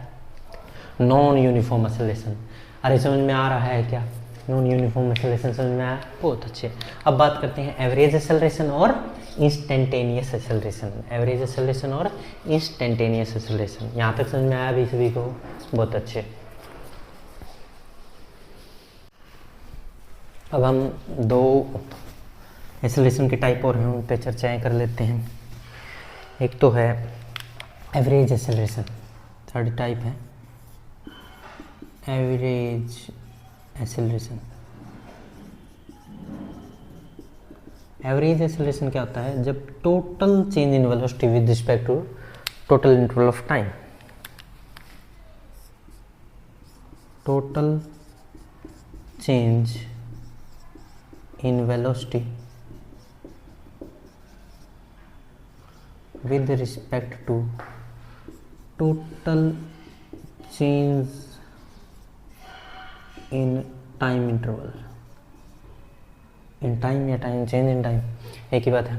Non uniform acceleration. अरे समझ में आ रहा है क्या? नॉन यूनिफॉर्म एक्सेलरेशन समझ में आया? बहुत अच्छे। अब बात करते हैं एवरेज एक्सेलरेशन और इंस्टेंटेनियस एक्सेलरेशन। एवरेज एक्सेलरेशन और इंस्टेंटेनियस एक्सेलरेशन, यहाँ तक समझ में आया भी सभी को? बहुत अच्छे। अब हम दो एक्सेलरेशन के टाइप और हैं, उन पर चर्चाएँ कर लेते हैं। एक तो है एवरेज एक्सेलरेशन, थर्ड टाइप है एवरेज एक्सेलरेशन। एवरेज एक्सेलरेशन क्या होता है? जब total change in velocity with respect to total interval of time, total change in velocity with respect to total change in time interval, in time या time change in time एक ही बात है।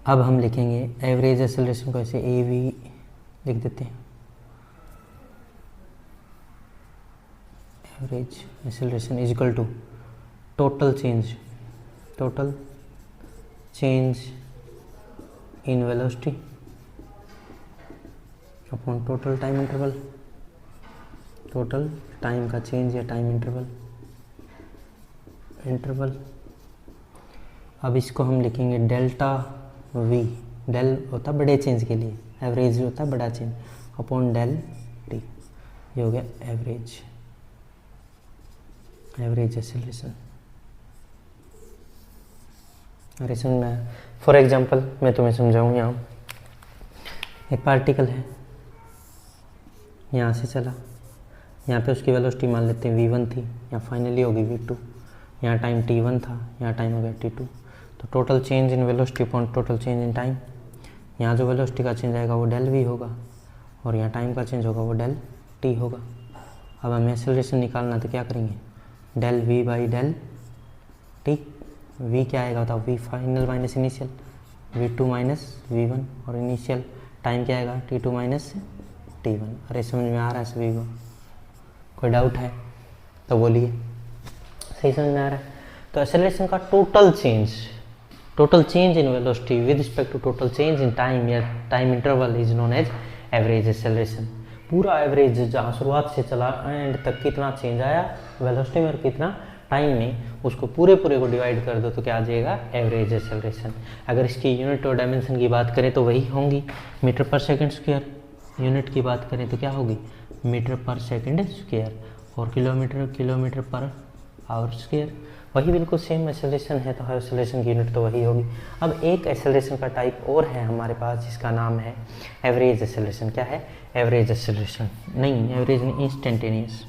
अब हम लिखेंगे एवरेज एक्सेलरेशन को ऐसे A V लिख देते हैं। Average acceleration is equal to total change in velocity upon total time interval, total time का चेंज या टाइम इंटरवल। अब इसको हम लिखेंगे डेल्टा वी, डेल होता बड़े चेंज के लिए, एवरेज होता बड़ा चेंज, अपॉन डेल टी। ये हो गया एवरेज एक्सेलरेशन। अरे समझ में? फॉर एग्जांपल मैं तुम्हें समझाऊँ। यहाँ एक पार्टिकल है, यहाँ से चला, यहाँ पे उसकी वेलोसिटी मान लेते हैं v1 थी, यहाँ फाइनली होगी v2, यहाँ टाइम t1 था, यहाँ टाइम हो गया t2। तो total change in velocity upon total change in time, यहाँ जो वेलोसिटी का चेंज आएगा वो डेल v होगा और यहाँ टाइम का चेंज होगा वो डेल t होगा। अब हमें एक्सेलरेशन निकालना तो क्या करेंगे? Del v by del t। v क्या आएगा बताओ? v final minus initial, v2 minus v1, और इनिशियल टाइम क्या आएगा? t2 minus t1। अरे समझ में आ रहा है सभी को? कोई डाउट है तो बोलिए। सही समझ में आ रहा है? तो एक्सेलरेशन का total change in velocity with respect to total change in time या time interval is known as average acceleration. पूरा एवरेज जहाँ शुरुआत से चला एंड तक कितना चेंज आया वेलोसिटी में और कितना टाइम में, उसको पूरे को डिवाइड कर दो तो क्या आ जाएगा? Average acceleration. अगर इसकी यूनिट और डायमेंशन की बात करें तो वही होंगी मीटर पर सेकंड स्क्वायर, यूनिट की बात करें तो क्या होगी? मीटर पर सेकंड स्क्वायर, और किलोमीटर पर आवर स्क्वायर। वही बिल्कुल सेम एक्सेलरेशन है, तो हर एक्सेलरेशन की यूनिट तो वही होगी। अब एक एक्सेलरेशन का टाइप और है हमारे पास जिसका नाम है एवरेज एक्सेलरेशन। क्या है? एवरेज एक्सेलरेशन नहीं, एवरेज नहीं, इंस्टेंटेनियस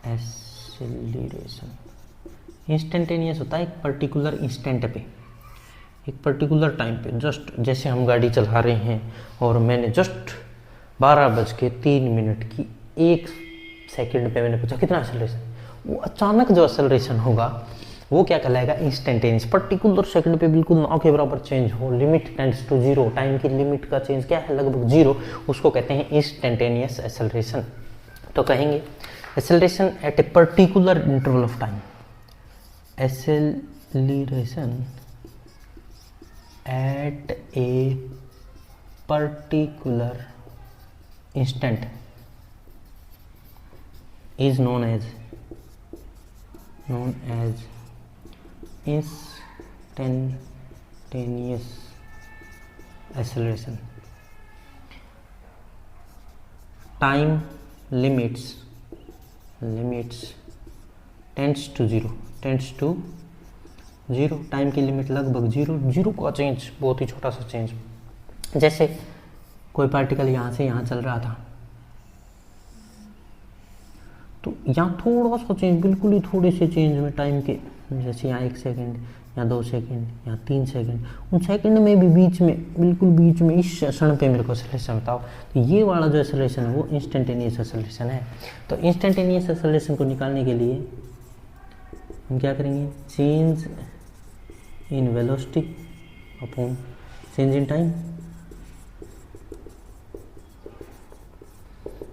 एक्सेलरेशन। इंस्टेंटेनियस होता है एक पर्टिकुलर इंस्टेंट पे, एक पर्टिकुलर टाइम पे। जस्ट जैसे हम गाड़ी चला रहे हैं और मैंने जस्ट 12:03 की 1 सेकंड पे मैंने पूछा कितना एक्सेलरेशन, वो अचानक जो एक्सेलरेशन होगा वो क्या कहलाएगा? इंस्टेंटेनियस। पर्टिकुलर सेकंड पे बिल्कुल ना के बराबर चेंज हो, limit tends to zero, time की लिमिट का चेंज क्या है? लगभग जीरो, उसको कहते हैं इंस्टेंटेनियस एक्सेलरेशन। तो कहेंगे Acceleration at a particular interval of time. Acceleration at a particular instant is known as instantaneous acceleration. Time limits tends to zero, time की लिमिट लगभग जीरो का चेंज, बहुत ही छोटा सा चेंज। जैसे कोई पार्टिकल यहाँ से यहाँ चल रहा था, तो यहाँ थोड़ा सा चेंज, बिल्कुल ही थोड़े से चेंज में टाइम के, जैसे यहाँ 1 सेकेंड, यहाँ 2 सेकेंड, यहाँ 3 सेकेंड, उन सेकेंड में भी बीच में, बिल्कुल बीच में इस क्षण पे मेरे को एक्सेलरेशन बताओ, तो ये वाला जो एक्सेलरेशन है वो इंस्टेंटेनियस एक्सेलरेशन है। तो इंस्टेंटेनियस एक्सेलरेशन को निकालने के लिए हम क्या करेंगे, change in velocity upon change in time,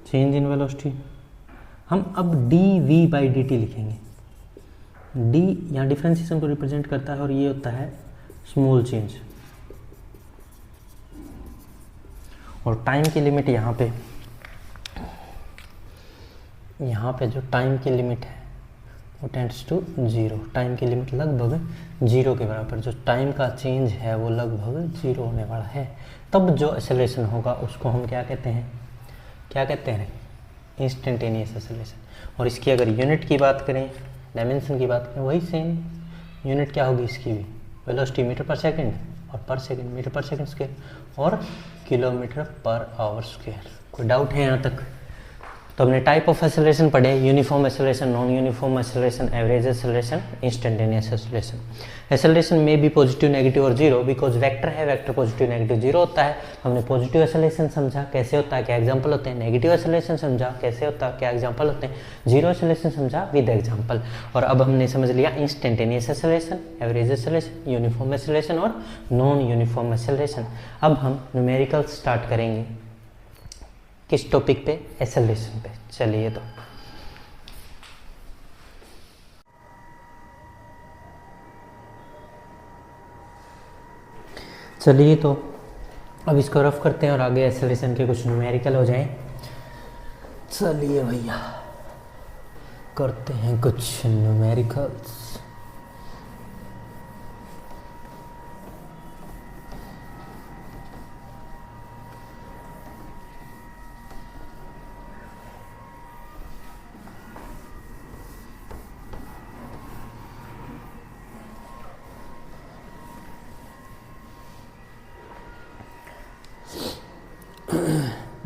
change in velocity. हम अब dv/dt लिखेंगे। d यहाँ डिफरेंशिएशन को रिप्रेजेंट करता है और ये होता है स्मॉल चेंज, और टाइम की लिमिट यहाँ पे जो टाइम की लिमिट है वो टेंड्स टू जीरो, टाइम की लिमिट लगभग जीरो के बराबर, जो टाइम का चेंज है वो लगभग जीरो होने वाला है। तब जो एक्सेलरेशन होगा उसको हम क्या कहते हैं, इंस्टेंटेनियस एक्सेलरेशन। और इसकी अगर यूनिट की बात करें, डायमेंशन की बात करें, वही सेम यूनिट क्या होगी इसकी भी, वेलोसिटी मीटर पर सेकंड, और पर सेकंड मीटर पर सेकंड स्क्वायर, और किलोमीटर पर आवर स्क्वायर। कोई डाउट है यहाँ तक? तो हमने टाइप ऑफ एक्सेलरेशन पढ़े, uniform acceleration, non uniform acceleration, average acceleration, instantaneous acceleration. Acceleration में भी पॉजिटिव, नेगेटिव और जीरो, बिकॉज वेक्टर है, वेक्टर पॉजिटिव नेगेटिव जीरो होता है। हमने पॉजिटिव एक्सेलरेशन समझा कैसे होता है, क्या एग्जांपल होते हैं, नेगेटिव एक्सेलरेशन समझा कैसे होता है, क्या एग्जांपल होते हैं, जीरो एक्सेलरेशन समझा विद एग्जांपल। और अब हमने समझ लिया instantaneous acceleration, average acceleration, uniform acceleration और नॉन यूनिफॉर्म एक्सेलरेशन। अब हम न्यूमेरिकल स्टार्ट करेंगे, किस टॉपिक पे, एक्सेलरेशन पे। चलिए तो अब इसको रफ करते हैं और आगे एक्सेलरेशन के कुछ न्यूमेरिकल हो जाएं। चलिए भैया करते हैं कुछ न्यूमेरिकल्स।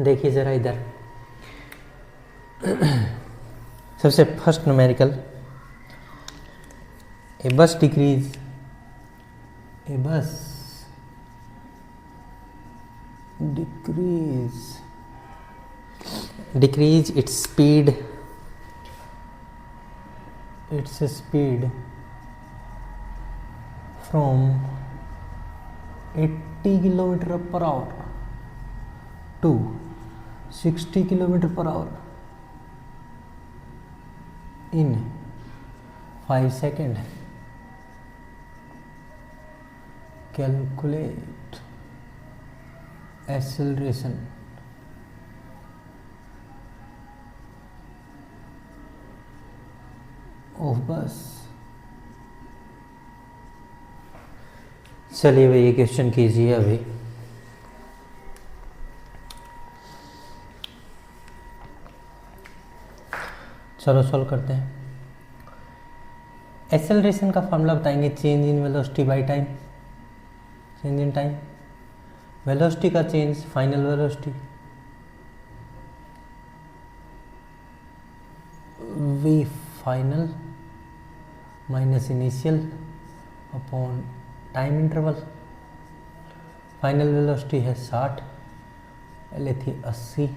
देखिए ज़रा इधर, सबसे फर्स्ट न्यूमेरिकल, ए बस decrease its speed from 80 km/h to 60 km/h in 5 seconds. Calculate acceleration of bus. चलिए भाई ये क्वेश्चन कीजिए अभी। चलो सॉल्व करते हैं। एक्सेलरेशन का फॉर्मूला बताएंगे, change in velocity by time, change in time, velocity का change, final velocity, V final minus initial upon time interval. Final velocity है 60, पहले थी 80।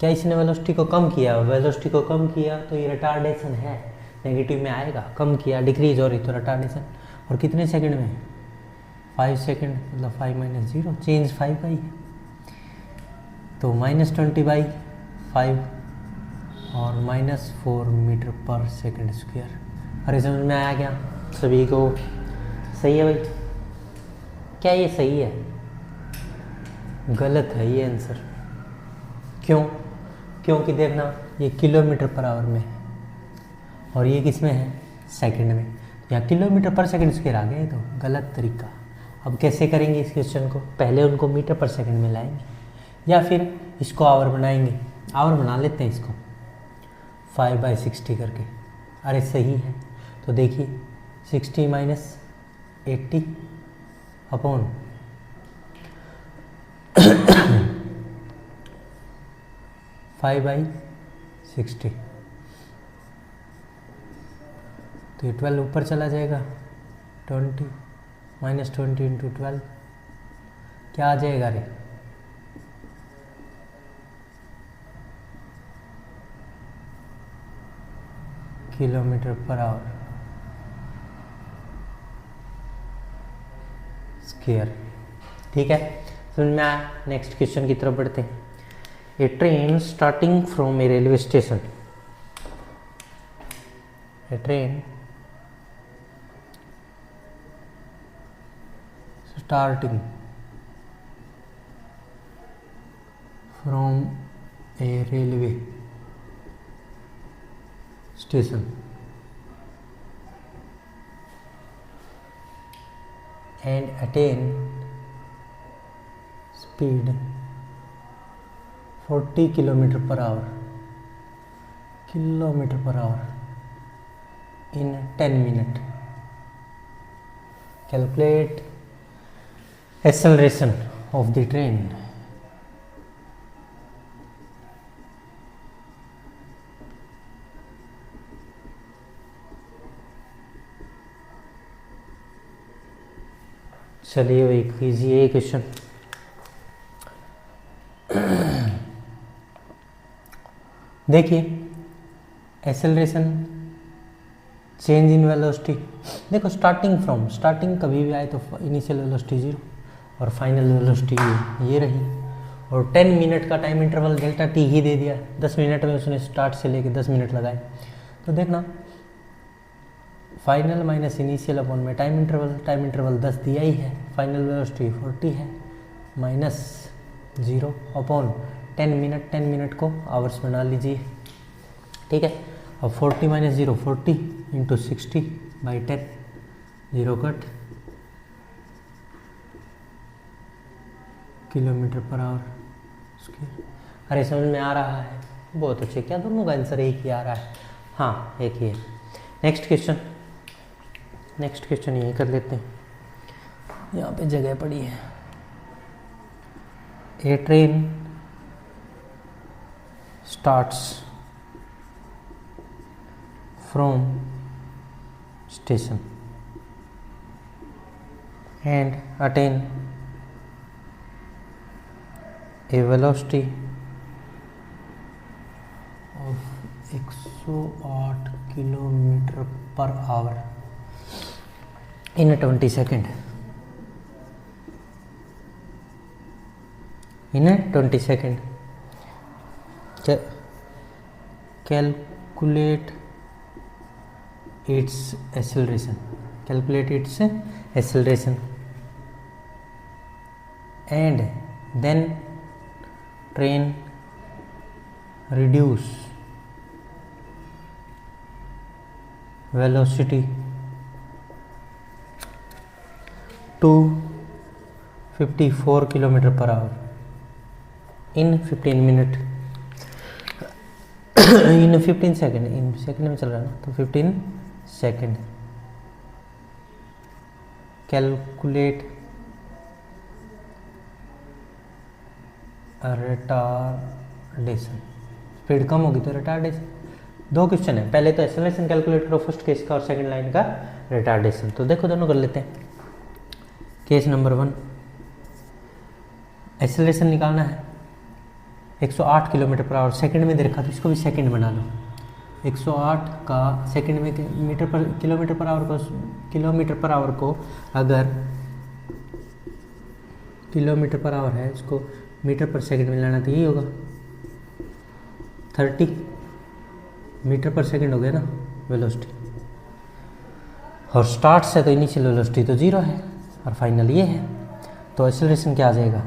क्या इसने वेलोसिटी को कम किया? वेलोसिटी को कम किया तो ये रिटार्डेशन है, नेगेटिव में आएगा। कम किया, डिक्रीज हो रही तो रिटार्डेशन। और कितने सेकंड में? 5 सेकंड, मतलब 5 - 0, चेंज 5 का ही है, तो -20/5 और -4 मीटर पर सेकंड स्क्वायर। अरे समझ में आया क्या सभी को? सही है भाई? क्या ये सही है? गलत है ये आंसर। क्यों? क्योंकि देखना ये किलोमीटर पर आवर में है और ये किस में है? सेकंड में। यहाँ किलोमीटर पर सेकंड स्क्वायर आ गया, ये तो गलत तरीका। अब कैसे करेंगे इस क्वेश्चन को? पहले उनको मीटर पर सेकंड में लाएंगे या फिर इसको आवर बनाएंगे। आवर बना लेते हैं इसको 5/60 करके। अरे सही है, तो देखिए 60 - 80 अपॉन 5/60, तो ये 12 ऊपर चला जाएगा। 20 - 20 × 12 क्या आ जाएगा? रे किलोमीटर पर आवर स्क्वायर। ठीक है, समझ में आया? नेक्स्ट क्वेश्चन की तरफ बढ़ते हैं। A train starting from a railway station, a train starting from a railway station and attain speed 40 km/h in 10 minutes. Calculate acceleration of the train. चलिए भाई कीजिए ये क्वेश्चन। देखिए एक्सेलरेशन चेंज इन वेलोसिटी। देखो स्टार्टिंग कभी भी आए तो इनिशियल वेलोसिटी 0 और फाइनल वेलोसिटी ये रही, और 10 मिनट का टाइम इंटरवल डेल्टा टी ही दे दिया। 10 मिनट में उसने स्टार्ट से लेके 10 मिनट लगाए। तो देखना फाइनल माइनस इनिशियल अपॉन में टाइम इंटरवल 10 दिया ही है, फाइनल वेलोसिटी 40 है, माइनस 0 अपॉन 10 मिनट को आवर्स बना लीजिए। ठीक है, अब 40 - 0 40 × 60/10, 0 कट, km/h स्क्वायर। अरे समझ में आ रहा है? बहुत अच्छे। क्या दोनों का आंसर एक ही आ रहा है? हाँ एक ही है। नेक्स्ट क्वेश्चन यही कर लेते हैं, यहाँ पे जगह पड़ी है। A train starts from station and attain a velocity of 108 km/h in 20 seconds. Calculate its acceleration. And then train reduce velocity to 54 km/h in 15 minutes. in 15 second, in second में चल रहा है ना, तो 15 सेकेंड। Calculate retardation. स्पीड कम होगी तो retardation. दो question है, पहले तो एक्सेलरेशन कैलकुलेट करो फर्स्ट केस का और सेकंड लाइन का रिटार्डेशन। तो देखो दोनों कर लेते हैं। केस नंबर 1, एक्सेलरेशन निकालना है 108 km/h, सेकंड में दे रखा तो इसको भी सेकंड बना लो। 108 का सेकंड में किलोमीटर पर आवर को अगर km/h है, इसको मीटर पर सेकंड में लाना तो यही होगा 30 मीटर पर सेकंड हो गया ना वेलोसिटी, और स्टार्ट से तो इनिशियल वेलोसिटी तो 0 है और फाइनल ये है, तो एक्सेलरेशन क्या आ जाएगा,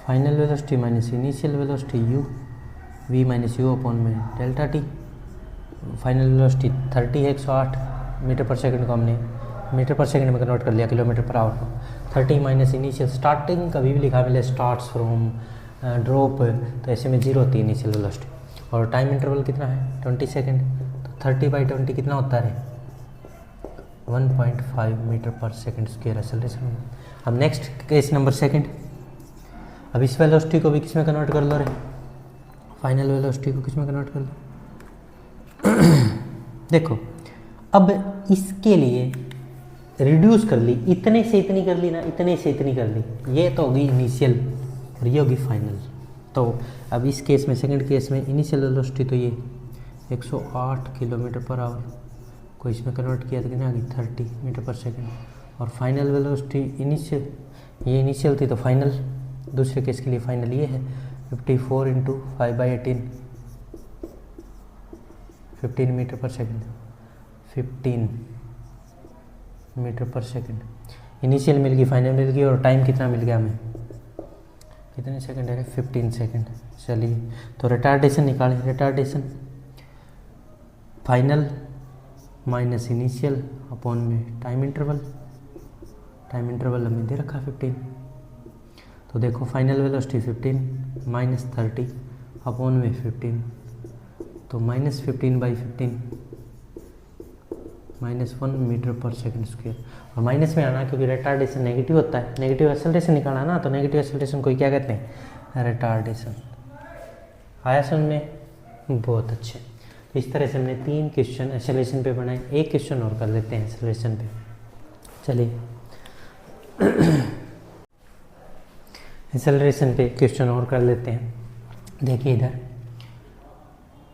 final velocity minus initial velocity u v minus you upon में डेल्टा टी। फाइनल वेलोसिटी 30 है, 108 मीटर पर सेकंड को हमने मीटर पर सेकंड में कन्वर्ट कर लिया किलोमीटर पर आवर को। 30 माइनस इनिशियल, स्टार्टिंग कभी भी लिखा मिले स्टार्ट्स फ्रॉम ड्रॉप, तो ऐसे में 0 होती है इनिशियल वेलोसिटी। और टाइम इंटरवल कितना है 20 सेकेंड, तो 30/20 कितना होता है 1.5 मीटर पर सेकंड स्क्वायर एक्सेलरेशन। अब नेक्स्ट केस नंबर सेकंड, अब इस वेलोसिटी को भी किस में कन्वर्ट कर लो रे, फाइनल वेलोसिटी को किस में कन्वर्ट कर लो। देखो अब इसके लिए रिड्यूस कर ली, इतने से इतनी कर ली ना, इतने से इतनी कर ली, ये तो होगी इनिशियल और ये होगी फाइनल। तो अब इस केस में सेकंड केस में इनिशियल वेलोसिटी तो ये 108 किलोमीटर पर आवर को इसमें कन्वर्ट किया तो कितना आ गई 30 मीटर पर सेकंड, और फाइनल वेलोसिटी इनिशियल, ये इनिशियल थी तो फाइनल, दूसरे केस के लिए फाइनल ये है 54 × 5/18 15 मीटर पर सेकंड, 15 मीटर पर सेकंड। इनिशियल मिल गई, फाइनल मिल गई, और टाइम कितना मिल गया हमें, कितने सेकंड है 15 सेकंड। चलिए तो रिटार्डेशन निकालें, retardation final minus initial upon में टाइम इंटरवल, टाइम इंटरवल हमें दे रखा 15, तो देखो फाइनल वेलोसिटी 15 माइनस 30 अपॉन में 15, तो -15/15 -1 मीटर पर सेकंड स्क्वायर, और माइनस में आना क्योंकि रिटार्डेशन नेगेटिव होता है, नेगेटिव एक्सेलरेशन निकालना ना, तो नेगेटिव एक्सेलरेशन को क्या कहते हैं रिटार्डेशन। आया समझ में, बहुत अच्छे। तो इस तरह से हमने 3 क्वेश्चन एक्सेलरेशन पे बनाए, एक क्वेश्चन और कर लेते हैं एक्सेलरेशन पे। चलिए एक्सेलरेशन पे क्वेश्चन और कर लेते हैं। देखिए इधर,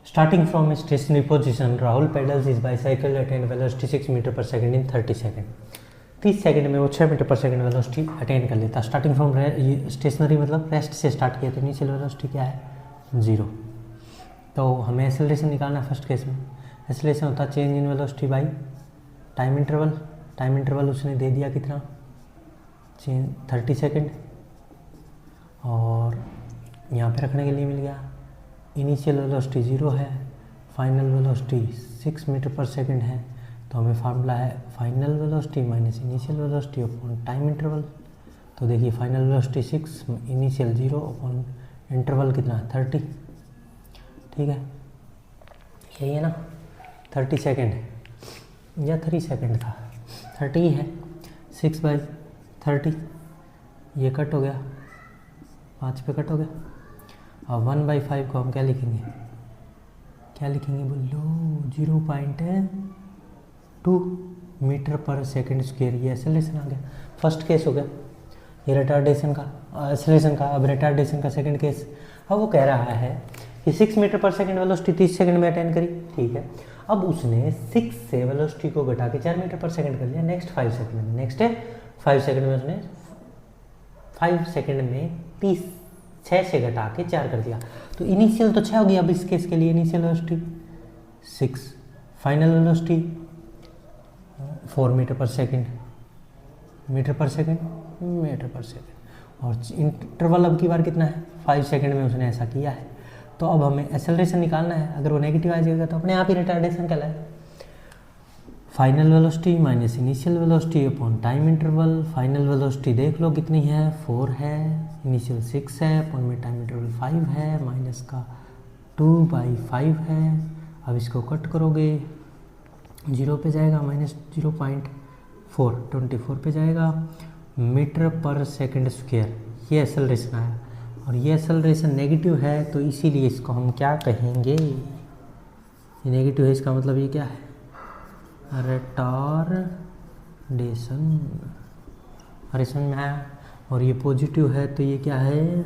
starting from stationary position Rahul pedals is bicycle attain velocity 6 metre पर सेकंड इन 30 सेकंड। 30 सेकंड में वो 6 मीटर पर सेकंड वेलोसिटी अटेन कर लेता। स्टार्टिंग फ्रॉम स्टेशनरी मतलब रेस्ट से स्टार्ट किया, तो इनिशियल वेलोसिटी क्या है 0। तो हमें एक्सेलरेशन निकालना है फर्स्ट केस में। एक्सेलरेशन होता है change in velocity by time interval. Time interval उसने दे दिया कितना, 30 सेकंड, और यहाँ पे रखने के लिए मिल गया इनिशियल वेलोसिटी 0 है, फाइनल वेलोसिटी 6 मीटर पर सेकंड है, तो हमें फार्मूला है final velocity minus initial velocity upon time interval. तो देखिए final velocity 6, initial 0 upon interval कितना है 30, ठीक है, यही है ना 30 सेकंड या 3 सेकंड था, 30 है, 6/30 ये कट हो गया, 5 पे कट हो गया, और 1/5 को हम क्या लिखेंगे, क्या लिखेंगे बोलो 0.2 मीटर पर सेकंड स्क्वायर। ये एक्सेलरेशन आ गया, फर्स्ट केस हो गया ये रिटार्डेशन का, एक्सेलरेशन का। अब रिटार्डेशन का सेकंड केस, अब वो कह रहा है कि 6 मीटर पर सेकंड वेलोसिटी 30 सेकंड में अटेन करी, ठीक है। अब उसने 6 से वेलोसिटी को घटा के 4 मीटर पर सेकंड कर लिया नेक्स्ट 5 सेकंड में, नेक्स्ट 5 सेकंड में उसने 5 सेकंड में 30 6 से घटा के 4 कर दिया, तो इनिशियल तो 6 हो गया। अब इस केस के लिए initial velocity 6, final velocity 4 metre पर सेकंड, मीटर पर सेकंड, मीटर पर सेकंड, और इंटरवल अब की बार कितना है 5 सेकंड में उसने ऐसा किया है। तो अब हमें एक्सेलरेशन निकालना है, अगर वो नेगेटिव आ जाएगा तो अपने आप ही रिटार्डेशन कहलाए। Final velocity minus initial velocity upon time interval. Final velocity देख लो कितनी है 4 है, इनिशियल 6 है, अपॉन में टाइम इंटरवल 5 है, माइनस का 2/5 है। अब इसको कट करोगे 0 पे जाएगा, -0.4 24 पे जाएगा, मीटर पर सेकंड स्क्वायर। ये एक्सेलरेशन आया, और ये एक्सेलरेशन नेगेटिव है, तो इसीलिए इसको हम क्या कहेंगे, ये नेगेटिव है, इसका मतलब ये क्या है रिटार्डेशन। अरे समझ में आया, और ये पॉजिटिव है तो ये क्या है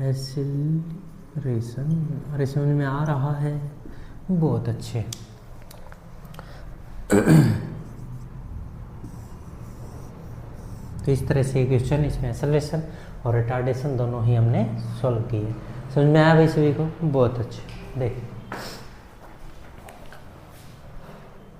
एक्सेलरेशन। अरे समझ में आ रहा है, बहुत अच्छे। तो इस तरह से क्वेश्चन, इसमें एक्सेलरेशन और रिटार्डेशन दोनों ही हमने सॉल्व किए। समझ में आया भाई सभी को, बहुत अच्छे। देखिए